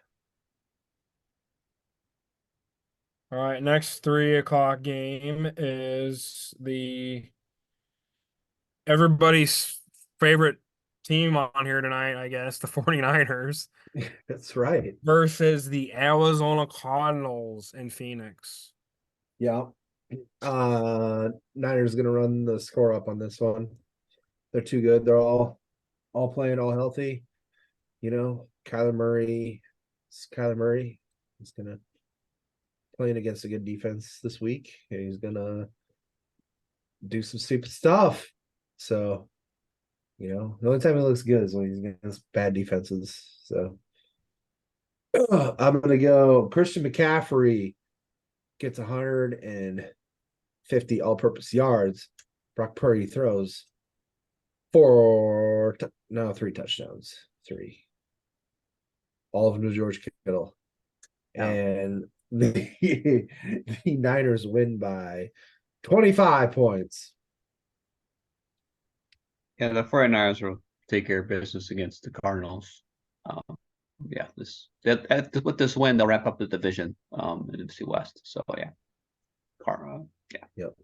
All right, next 3 o'clock game is everybody's favorite team on here tonight, I guess, the 49ers That's right. versus the Arizona Cardinals in Phoenix. Yeah. Niners gonna run the score up on this one. They're too good. They're all playing, all healthy. You know, Kyler Murray is gonna playing against a good defense this week. And he's gonna do some stupid stuff. So, you know, the only time he looks good is when he's against bad defenses. So I'm gonna go Christian McCaffrey gets 150 all-purpose yards. Brock Purdy throws 3 touchdowns. 3. All of them to George Kittle. Yeah. And the Niners win by 25 points. yeah, the 49ers will take care of business against the Cardinals. Yeah, with this win they'll wrap up the division in the NFC West. So yeah. Yep.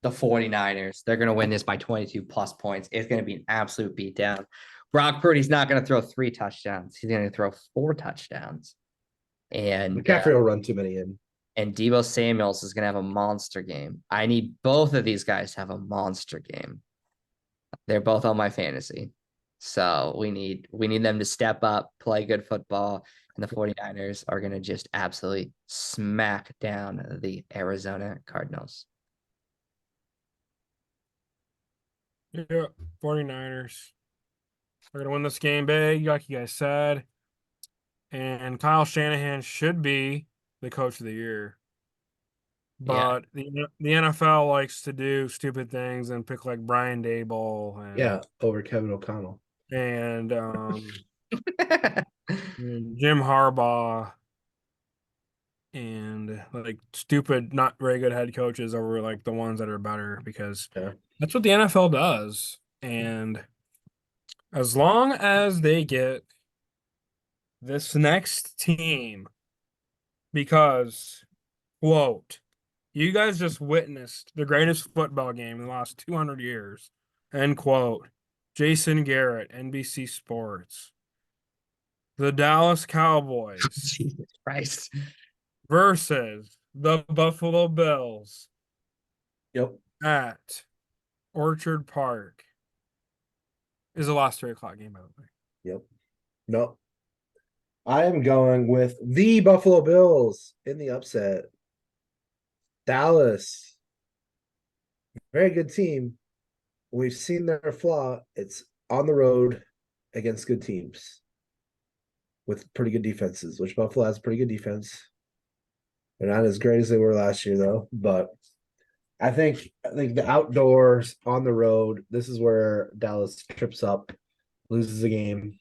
The 49ers, they're going to win this by 22 plus points. It's going to be an absolute beatdown. Brock Purdy's not going to throw 3 touchdowns. He's going to throw 4 touchdowns. And McCaffrey will run too many in. And Deebo Samuels is going to have a monster game. I need both of these guys to have a monster game. They're both on my fantasy. So we need them to step up, play good football, and the 49ers are going to just absolutely smack down the Arizona Cardinals. Yeah, 49ers. We're gonna win this game big, like you guys said. And Kyle Shanahan should be the coach of the year. But the NFL likes to do stupid things and pick like Brian Daboll and over Kevin O'Connell. and Jim Harbaugh and like stupid, not very good head coaches over like the ones that are better because that's what the NFL does. And as long as they get this next team, because, quote, you guys just witnessed the greatest football game in the last 200 years, end quote. Jason Garrett, NBC Sports. The Dallas Cowboys Jesus Christ. versus the Buffalo Bills. Yep. At Orchard Park is the last 3 o'clock game, by the way. Yep. No. I am going with the Buffalo Bills in the upset. Dallas. Very good team. We've seen their flaw. It's on the road against good teams with pretty good defenses, which Buffalo has pretty good defense. They're not as great as they were last year, though. But I think the outdoors on the road, this is where Dallas trips up, loses the game.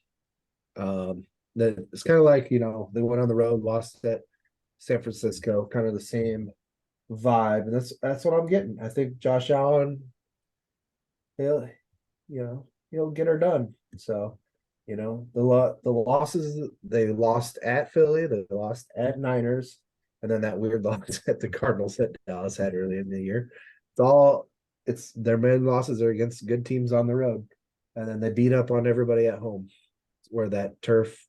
It's kind of like, you know, they went on the road, lost at San Francisco, kind of the same vibe, and that's what I'm getting. I think Josh Allen, he'll get her done. So, you know, the losses, they lost at Philly, they lost at Niners, and then that weird loss at the Cardinals that Dallas had early in the year. It's their main losses are against good teams on the road, and then they beat up on everybody at home, where that turf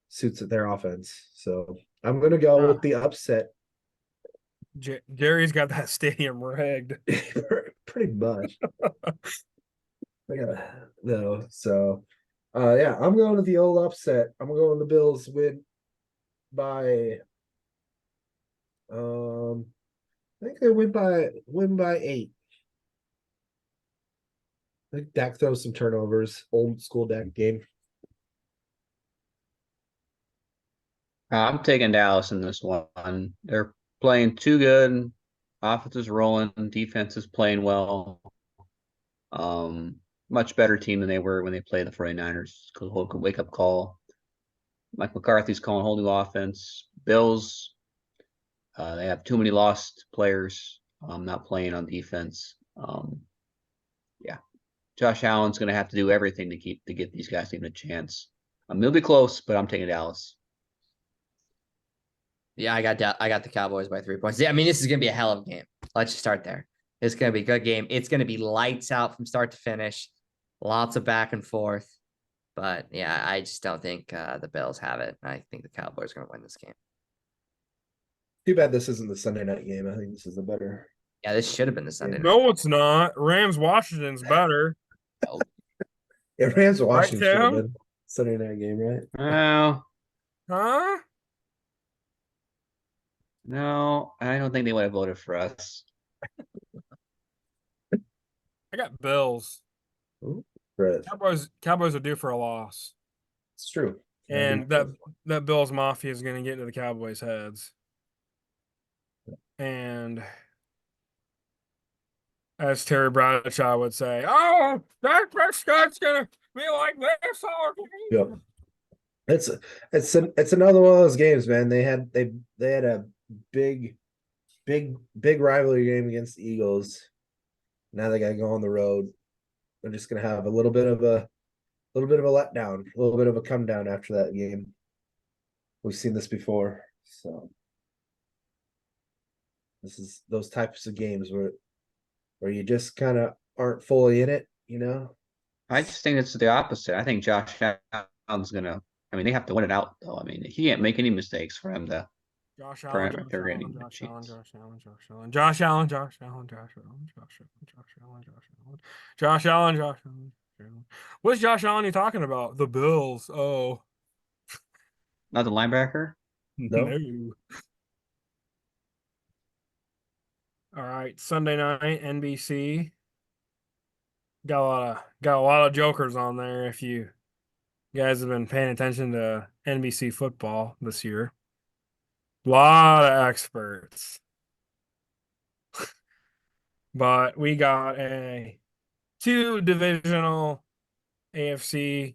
suits their offense. So I'm gonna go with the upset. Jerry's got that stadium rigged. Pretty much. I gotta no. So, yeah, I'm going with the old upset. I'm going the Bills win by. I think they win by 8. I think Dak throws some turnovers. Old school Dak game. I'm taking Dallas in this one. They're playing too good. Offense is rolling. Defense is playing well. Much better team than they were when they played the 49ers. Wake up call. Mike McCarthy's calling a whole new offense. Bills, they have too many lost players not playing on defense. Yeah. Josh Allen's going to have to do everything to get these guys even a chance. They'll be close, but I'm taking Dallas. Yeah, I got the Cowboys by 3 points. Yeah, I mean, this is gonna be a hell of a game. Let's just start there. It's gonna be a good game. It's gonna be lights out from start to finish. Lots of back and forth. But yeah, I just don't think the Bills have it. I think the Cowboys are gonna win this game. Too bad this isn't the Sunday night game. I think this is the better. Yeah, this should have been the Sunday night. No, it's not. Rams Washington's better. Yeah, Rams Washington should have Tim? been Sunday night game, right? No, Huh? no, I don't think they would have voted for us. I got Bills. Right. Cowboys are due for a loss. It's true. And that Bills Mafia is gonna get into the Cowboys' heads. And as Terry Bradshaw would say, "Oh, Dak Prescott's gonna be like this all game." Yep. It's another one of those games, man. They had a big rivalry game against the Eagles. Now they gotta go on the road. They're just gonna have a little bit of a letdown, a little bit of a come down after that game. We've seen this before, so this is those types of games where you just kind of aren't fully in it, you know. I just think it's the opposite. I think Josh Allen's gonna. I mean, they have to win it out, though. I mean, he can't make any mistakes for him to. Josh For Allen, him, Josh they're Allen, getting a Josh Allen, chance. Josh Allen, Josh Allen, Josh Allen, Josh Allen, Josh Allen, Josh Allen, Josh Allen, Josh Allen, Josh Allen, Josh Allen. What's Josh Allen you talking about? The Bills. Oh. Not the linebacker. No. No. All right, Sunday night, NBC. Got a lot of jokers on there. If you guys have been paying attention to NBC football this year, a lot of experts. But we got two divisional AFC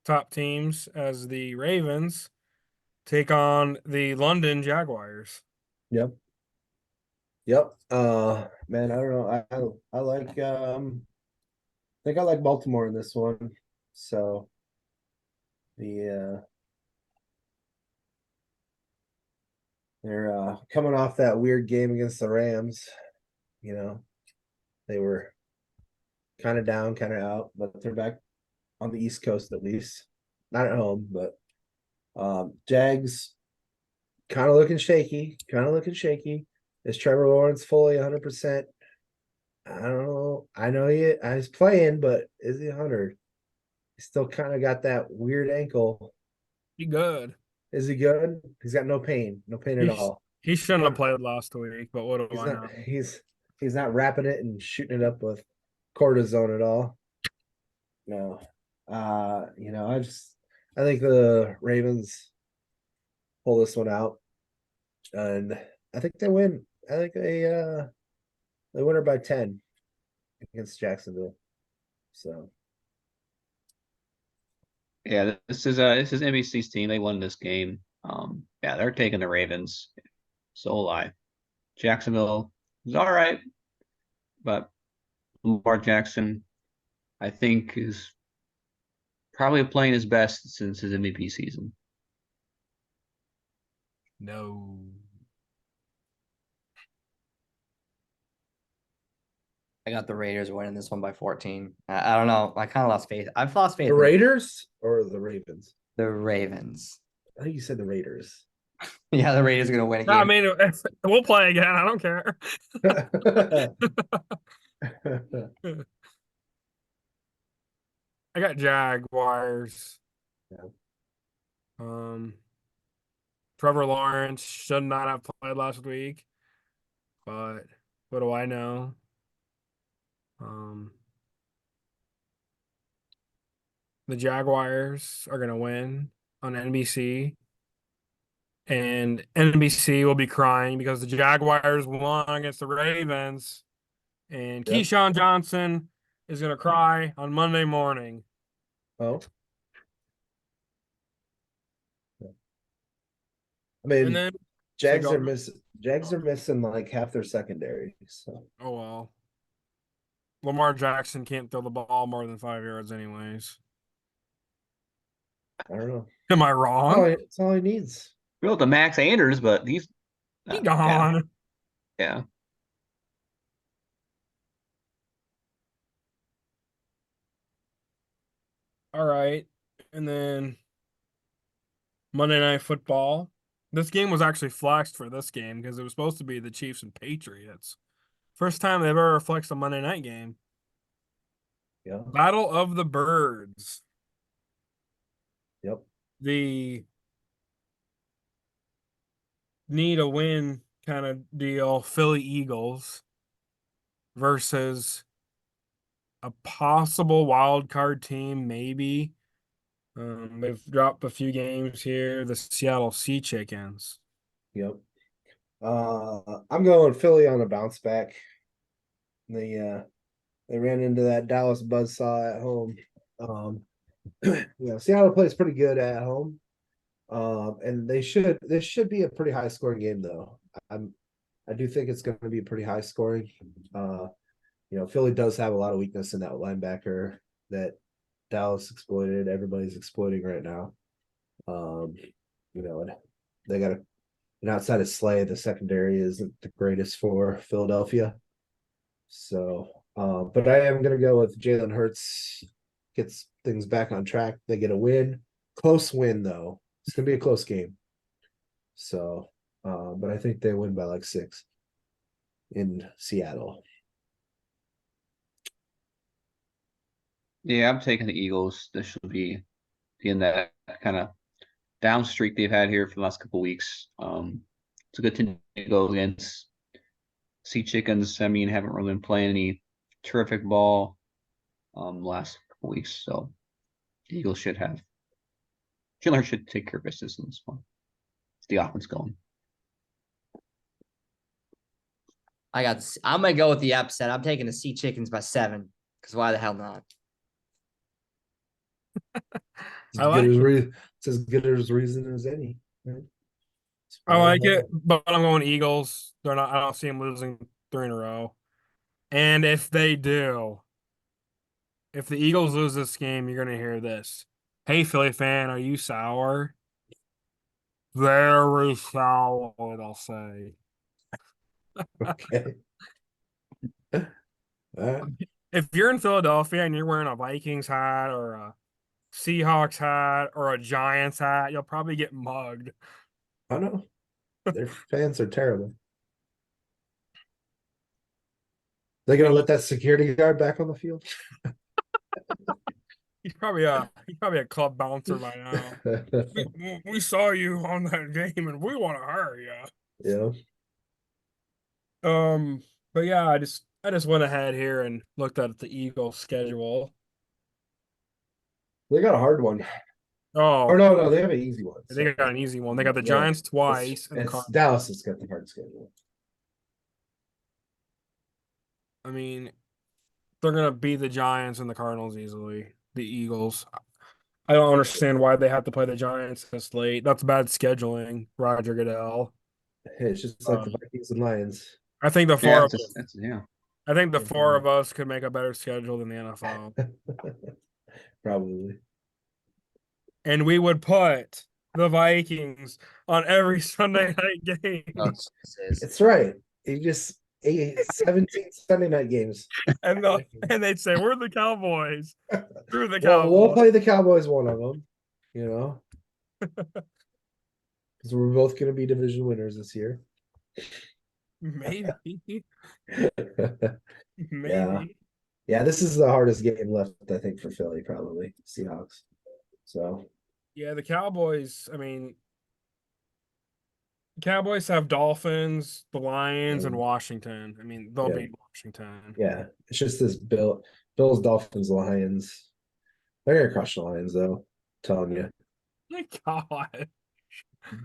top teams as the Ravens take on the London Jaguars. Yep. Man, I don't know. I like I think I like Baltimore in this one. So they're coming off that weird game against the Rams. You know, they were kind of down, kind of out, but they're back on the East Coast at least. Not at home, but Jags kind of looking shaky. Is Trevor Lawrence fully 100%? I don't know. I know he's playing, but is he 100? He's still kind of got that weird ankle. He good. Is he good? He's got no pain at all. He shouldn't have played last week, but what do He's I not. know? He's not wrapping it and shooting it up with cortisone at all. No. I think the Ravens pull this one out, and I think they win. I think they win it by 10 against Jacksonville. So Yeah, this is NBC's team. They won this game. Yeah, they're taking the Ravens. So will I. Jacksonville is all right, but Lamar Jackson, I think, is probably playing his best since his MVP season. No. I got the Raiders winning this one by 14. I don't know. I kind of lost faith. I've lost faith the in Raiders or the Ravens? the Ravens. I think you said the Raiders. Yeah, the Raiders are gonna win No, I again. mean, we'll play again. I don't care. I got Jaguars. Yeah. Um, Trevor Lawrence should not have played last week, but what do I know? Um, the Jaguars are gonna win on NBC, and NBC will be crying because the Jaguars won against the Ravens, and Yep. Keyshawn Johnson is gonna cry on Monday morning. Oh, I And mean, then Jags go. are missing like half their secondary. So Oh well. Lamar Jackson can't throw the ball more than 5 yards anyways. I don't know. Am I Oh, wrong? it's all he needs. Built the Max Anders, but he's He yeah, gone. yeah. All right. And then Monday Night Football. This game was actually flexed for this game because it was supposed to be the Chiefs and Patriots. First time they've ever flexed a Monday night game. Yeah. Battle of the Birds. Yep. The need a win kind of deal. Philly Eagles versus a possible wild card team, maybe. They've dropped a few games here. The Seattle Sea Chickens. Yep. I'm going Philly on a bounce back. They ran into that Dallas buzzsaw at home. Seattle plays pretty good at home. And this should be a pretty high scoring game though. I do think it's going to be pretty high scoring. Philly does have a lot of weakness in that linebacker that Dallas exploited. Everybody's exploiting right now. And they got and outside of Slay, the secondary isn't the greatest for Philadelphia. So, but I am going to go with Jalen Hurts gets things back on track. They get a win, close win though. It's going to be a close game. So, but I think they win by like 6 in Seattle. Yeah, I'm taking the Eagles. This should be in that kind of down streak they've had here for the last couple weeks. It's a good team to go against. Sea Chickens, I mean, haven't really been playing any terrific ball last couple weeks. So the Eagles Schiller should take care of business in this one. It's the offense going. I'm gonna go with the upset. I'm taking the Sea Chickens by 7. Because why the hell not? It's as good as reason as any. Right? I like it, but I'm going Eagles. They're not. I don't see them losing 3 in a row. And if they do, if the Eagles lose this game, you're gonna hear this. Hey, Philly fan, are you sour? Very sour, I'll say. Okay. All right. If you're in Philadelphia and you're wearing a Vikings hat or a Seahawks hat or a Giants hat, you'll probably get mugged. I know. Their fans are terrible. They're gonna let that security guard back on the field. He's probably a club bouncer by now. We saw you on that game and we want to hire you. Yeah. But yeah, I just went ahead here and looked at the Eagles schedule. They got a hard one. Oh, Or no, they have an easy one. they got an easy one. They got the Yeah. Giants twice. It's Dallas has got the hard schedule. I mean, they're gonna beat the Giants and the Cardinals easily. The Eagles. I don't understand why they have to play the Giants this late. That's bad scheduling, Roger Goodell. It's just like the Vikings and Lions. I think the Yeah, four yeah. I think the 4 of us could make a better schedule than the NFL. Probably. And we would put the Vikings on every Sunday night game. Oh, It's right. You just 17 Sunday night games. And they'd say, we're the Cowboys. Screw the Well, Cowboys. we'll play the Cowboys one of them, because Because we're both going to be division winners this year. Maybe. Yeah. Maybe. Yeah, this is the hardest game left, I think, for Philly, probably. Seahawks. So, Yeah, the Cowboys, I mean, Cowboys have Dolphins, the Lions, and Mm. Washington. I mean, they'll Yeah. beat Washington. yeah, it's just this Bills, Dolphins, Lions. They're going to crush the Lions, though. I'm telling you. My God.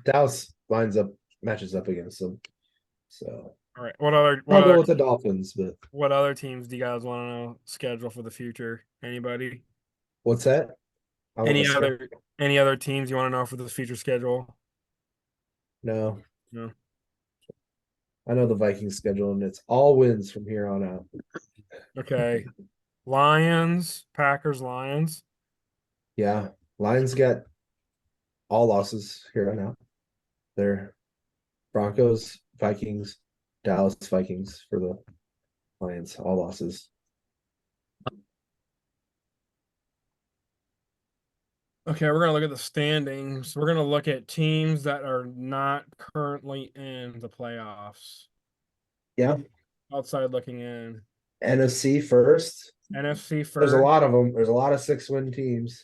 Dallas matches up against them. So, All right. What other I'll go with the Dolphins, but what other teams do you guys want to know schedule for the future? Anybody? what's that? I Any wanna say- other teams you want to know for the future schedule? No. No. I know the Vikings schedule, and it's all wins from here on out. Okay. Lions, Packers, Lions. Yeah. Lions got all losses here on out. They're Broncos, Vikings, Dallas Vikings for the Lions, all losses. Okay, we're gonna look at the standings. We're gonna look at teams that are not currently in the playoffs. Yeah. Outside looking in. NFC first. NFC first. There's a lot of them. There's a lot of 6-win teams.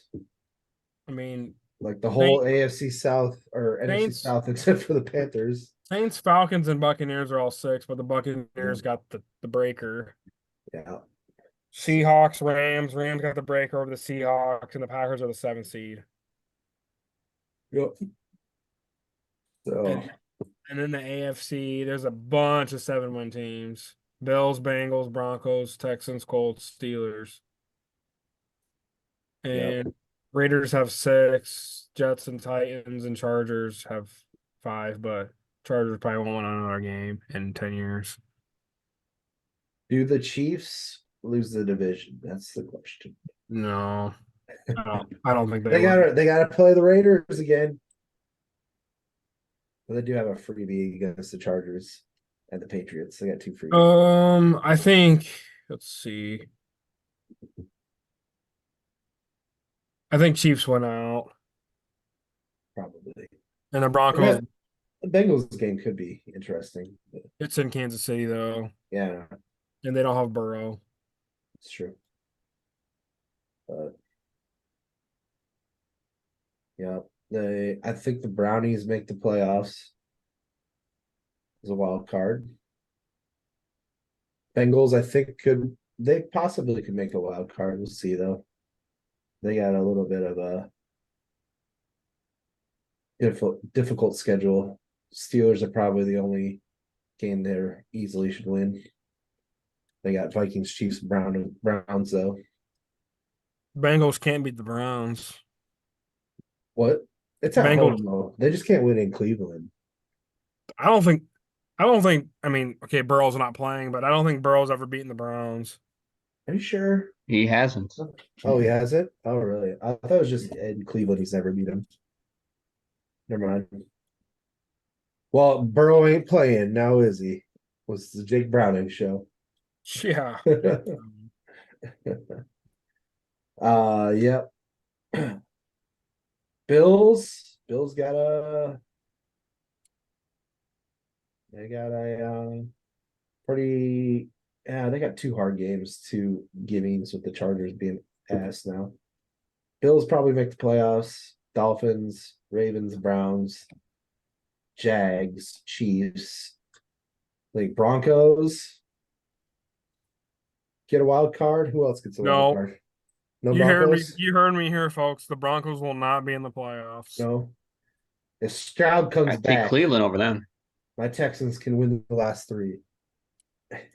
I mean, Like the whole AFC South or NFC Saints- South, except for the Panthers. Saints, Falcons, and Buccaneers are all 6, but the Buccaneers got the breaker. Yeah. Seahawks, Rams. Rams got the breaker over the Seahawks, and the Packers are the 7th seed. Yep. So And then the AFC, there's a bunch of 7-win teams. Bills, Bengals, Broncos, Texans, Colts, Steelers. Yep. And Raiders have 6, Jets and Titans and Chargers have 5, but Chargers probably won't win another game in 10 years. do the Chiefs lose the division? That's the question. No. I don't think They will. gotta play the Raiders again. But they do have a freebie against the Chargers and the Patriots. They got 2 free. I think let's see. I think Chiefs went out. Probably. And the Broncos, The Bengals game could be interesting. But it's in Kansas City though, yeah, and they don't have Burrow. it's true. But yeah, I think the Brownies make the playoffs as a wild card. Bengals, I think they possibly could make the wild card. We'll see though. They got a little bit of a difficult schedule. Steelers are probably the only game they're easily should win. They got Vikings, Chiefs, Browns though. Bengals can't beat the Browns. What? It's at Bengals- home though. They just can't win in Cleveland. I don't think. I mean, okay, Burrow's not playing, but I don't think Burrow's ever beaten the Browns. Are you sure? He hasn't. Oh, he has it? Oh, really? I thought it was just in Cleveland. He's never beat him. Never mind. Well, Burrow ain't playing now, is he? Was the Jake Browning show? Yeah. Yep. Bills got a. They got a pretty. Yeah, they got 2 hard games, 2 givings with the Chargers being ass now. Bills probably make the playoffs. Dolphins, Ravens, Browns, Jags, Chiefs, like Broncos. Get a wild card. Who else gets a No. wild card? No You heard me. Broncos. You heard me here, folks. The Broncos will not be in the playoffs. No. If Stroud comes I'd take back, Cleveland over them. my Texans can win the last 3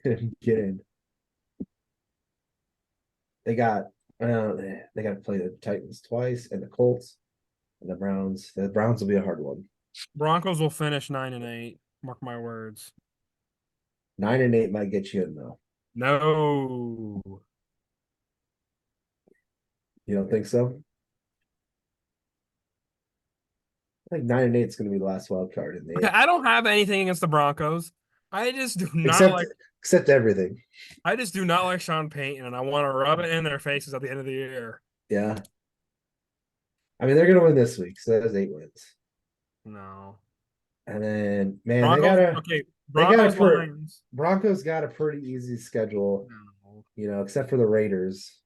and get in. They got to play the Titans twice and the Colts and the Browns. The Browns will be a hard one. Broncos will finish 9-8. Mark my words. 9-8 might get you in though. No. You don't think so? I think 9-8 is going to be the last wild card in the Okay, I don't have anything against the Broncos. I just do not except everything. I just do not like Sean Payton, and I want to rub it in their faces at the end of the year. Yeah. I mean, they're going to win this week, so that's 8 wins. No. And then man, Broncos, okay, they got Broncos a per, Lions. Broncos got a pretty easy schedule, No. you know, except for the Raiders.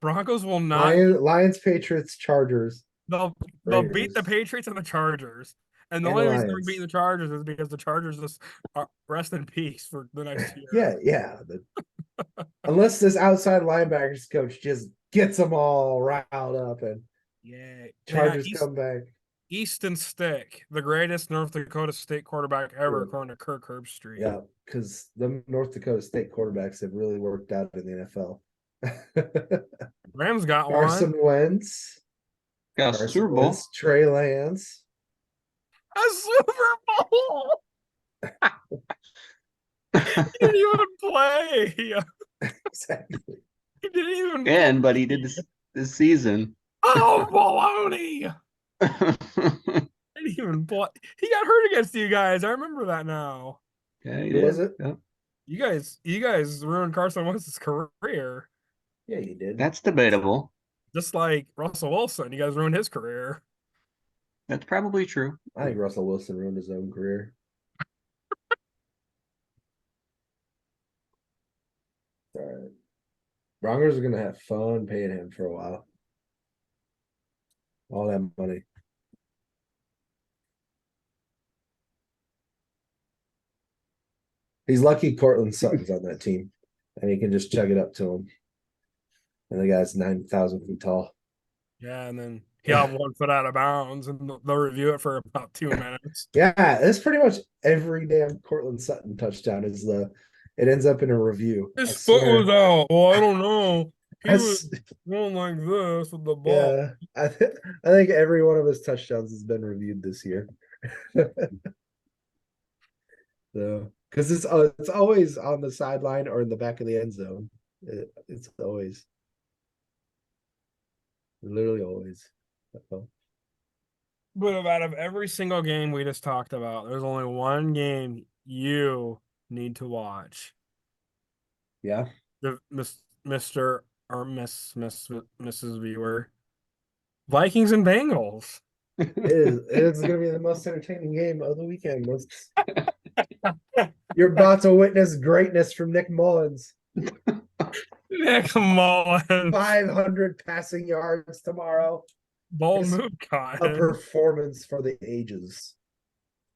Broncos will not. Lions, Patriots, Chargers, They'll beat the Raiders, Patriots and the Chargers. And the and the only reason they're beating Lions. the Chargers is because the Chargers just are rest in peace for the next year. Yeah. Unless this outside linebackers coach just gets them all riled up and Yeah. Chargers come back. Easton Stick, the greatest North Dakota State quarterback ever, Sure. according to Kirk Herbstreit. Yeah, because the North Dakota State quarterbacks have really worked out in the NFL. Rams got Carson one. Wentz, Got a Carson Super Bowl. Wentz, Trey Lance. A Super Bowl. He didn't even play. Exactly. He didn't even. And but he did this season. Oh, baloney! He didn't even play. He got hurt against you guys. I remember that now. Yeah, he Who was did. it? Yeah. You guys ruined Carson Wentz's career, Yeah, you did. That's debatable. just like Russell Wilson. You guys ruined his career. That's probably true. I think Russell Wilson ruined his own career. All right. Broncos are gonna have fun paying him for a while. All that money. He's lucky Cortland Sutton's on that team, and he can just chug it up to him. And the guy's 9,000 feet tall. Yeah, and then he'll have 1 foot out of bounds, and they'll review it for about 2 minutes. Yeah, it's pretty much every damn Cortland Sutton touchdown it ends up in a review. His I foot swear. was out. Well, I don't know. He I was s- going like this with the ball. Yeah, I think every one of his touchdowns has been reviewed this year. So, because it's always on the sideline or in the back of the end zone. It's always, literally always. So, But out of every single game we just talked about, there's only one game you need to watch. yeah, The Mr. or Mrs. Viewer. Vikings and Bengals. it's going to be the most entertaining game of the weekend. You're about to witness greatness from Nick Mullins. Nick Mullins. 500 passing yards tomorrow. Bold It's move, A Kyle. performance for the ages.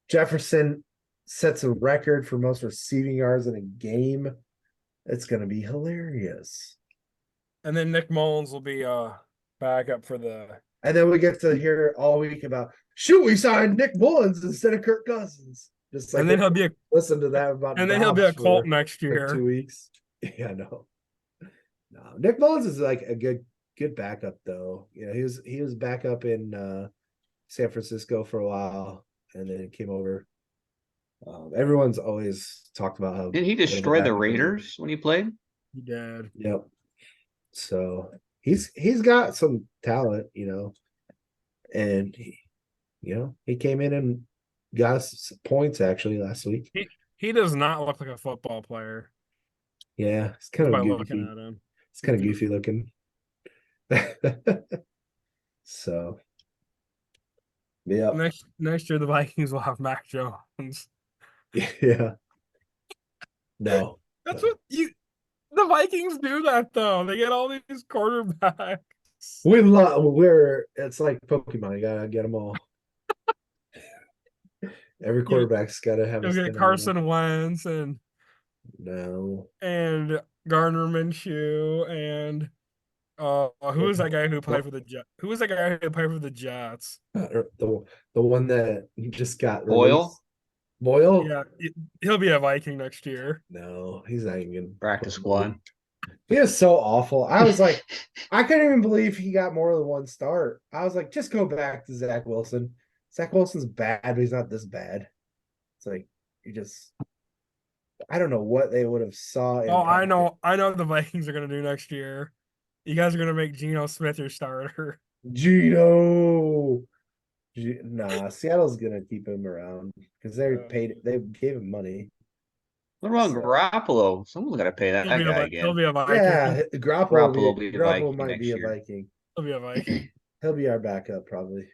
Jefferson sets a record for most receiving yards in a game. It's going to be hilarious. And then Nick Mullins will be backup for the. And then we get to hear all week about, shoot, we signed Nick Mullins instead of Kirk Cousins. Just like And then he'll be a. listen to that about And then he'll be a Dobbs Colt for, next like, year. 2 weeks. Yeah, no. Nick Mullins is like a good backup though. Yeah, he was backup in San Francisco for a while, and then came over. Everyone's always talked about how Didn't he good of a destroy the backup he is. Raiders when he played? He did. Yep. So he's got some talent, you know, and he came in and got us points actually last week. He does not look like a football player Yeah, it's kind by of looking goofy. at him. It's kind of goofy looking. So, yeah, Next year the Vikings will have Mac Jones. yeah. No, That's what the Vikings do that though. They get all these quarterbacks. we're it's like Pokemon. You gotta get them all. Every quarterback's got to have a You'll skin get in the Carson Wentz and game. Gardner Minshew and who was that guy who played for the Jets? Who was that guy who played for the Jets? No, the one that just got Boyle? released. Boyle? Yeah, he'll be a Viking next year. No, he's not even gonna Practice squad. He is so awful. I was like, I couldn't even believe he got more than one start. I was like, just go back to Zach Wilson. Zach Wilson's bad, but he's not this bad. It's like I don't know what they would have saw. Oh, I know what the Vikings are gonna do next year. You guys are gonna make Geno Smith your starter. Gino. Nah, Seattle's gonna keep him around because they gave him money. What about So- Garoppolo? Someone's got to pay that guy He'll again. be a Viking. Yeah, Garoppolo Garoppolo, will be a Garoppolo Viking might next be a year. Viking. He'll be a Viking. He'll be our backup probably.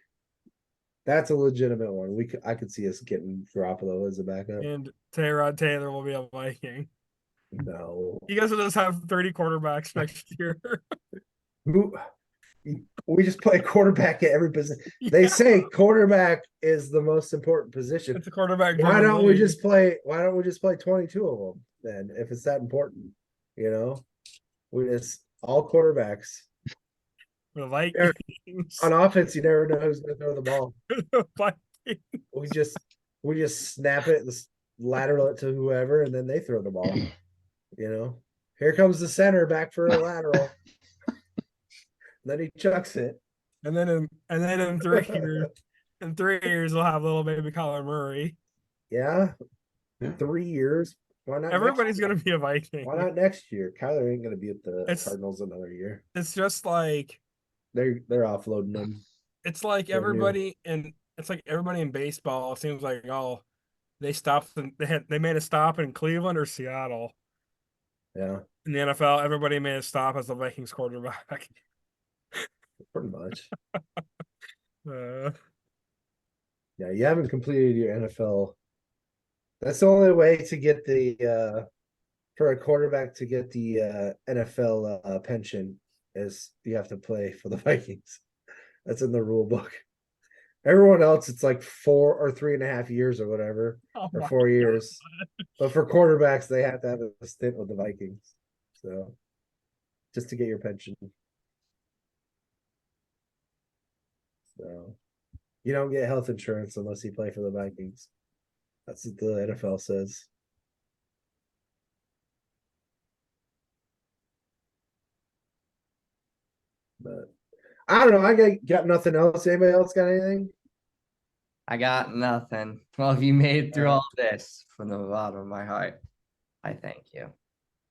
That's a legitimate one. I could see us getting Garoppolo as a backup. And Tyrod Taylor will be a Viking. No. You guys will just have 30 quarterbacks next year. Who we just play quarterback at every position. They Yeah, say quarterback is the most important position. it's a quarterback. Why don't we league. just play 22 of them then if it's that important? You know? We just all quarterbacks. The Vikings? On offense, you never know who's gonna throw the ball. The Vikings. We just snap it and lateral it to whoever, and then they throw the ball. You know, here comes the center back for a lateral. Then he chucks it. And then in 3 years, we'll have little baby Kyler Murray. Yeah, Yeah. 3 years. Why not? Everybody's gonna be a Viking. Why not next year? Kyler ain't gonna be at the It's- Cardinals another year. It's just like They're offloading them. it's like They're new. everybody in it's like everybody in baseball. It seems like they stopped and they made a stop in Cleveland or Seattle. Yeah, In the NFL, everybody made a stop as the Vikings quarterback. pretty much. Uh, Yeah, you haven't completed your NFL. That's the only way to get the for a quarterback to get the NFL pension is you have to play for the Vikings. That's in the rule book. Everyone else, it's like 4 or 3.5 years or whatever, oh or my 4 years. But for quarterbacks, they have to have a stint with the Vikings. So just to get your pension. So you don't get health insurance unless you play for the Vikings. That's what the NFL says. But I don't know. I got nothing else. Anybody else got anything? I got nothing. Well, if you made it through Alright. all this from the bottom of my heart, I thank you.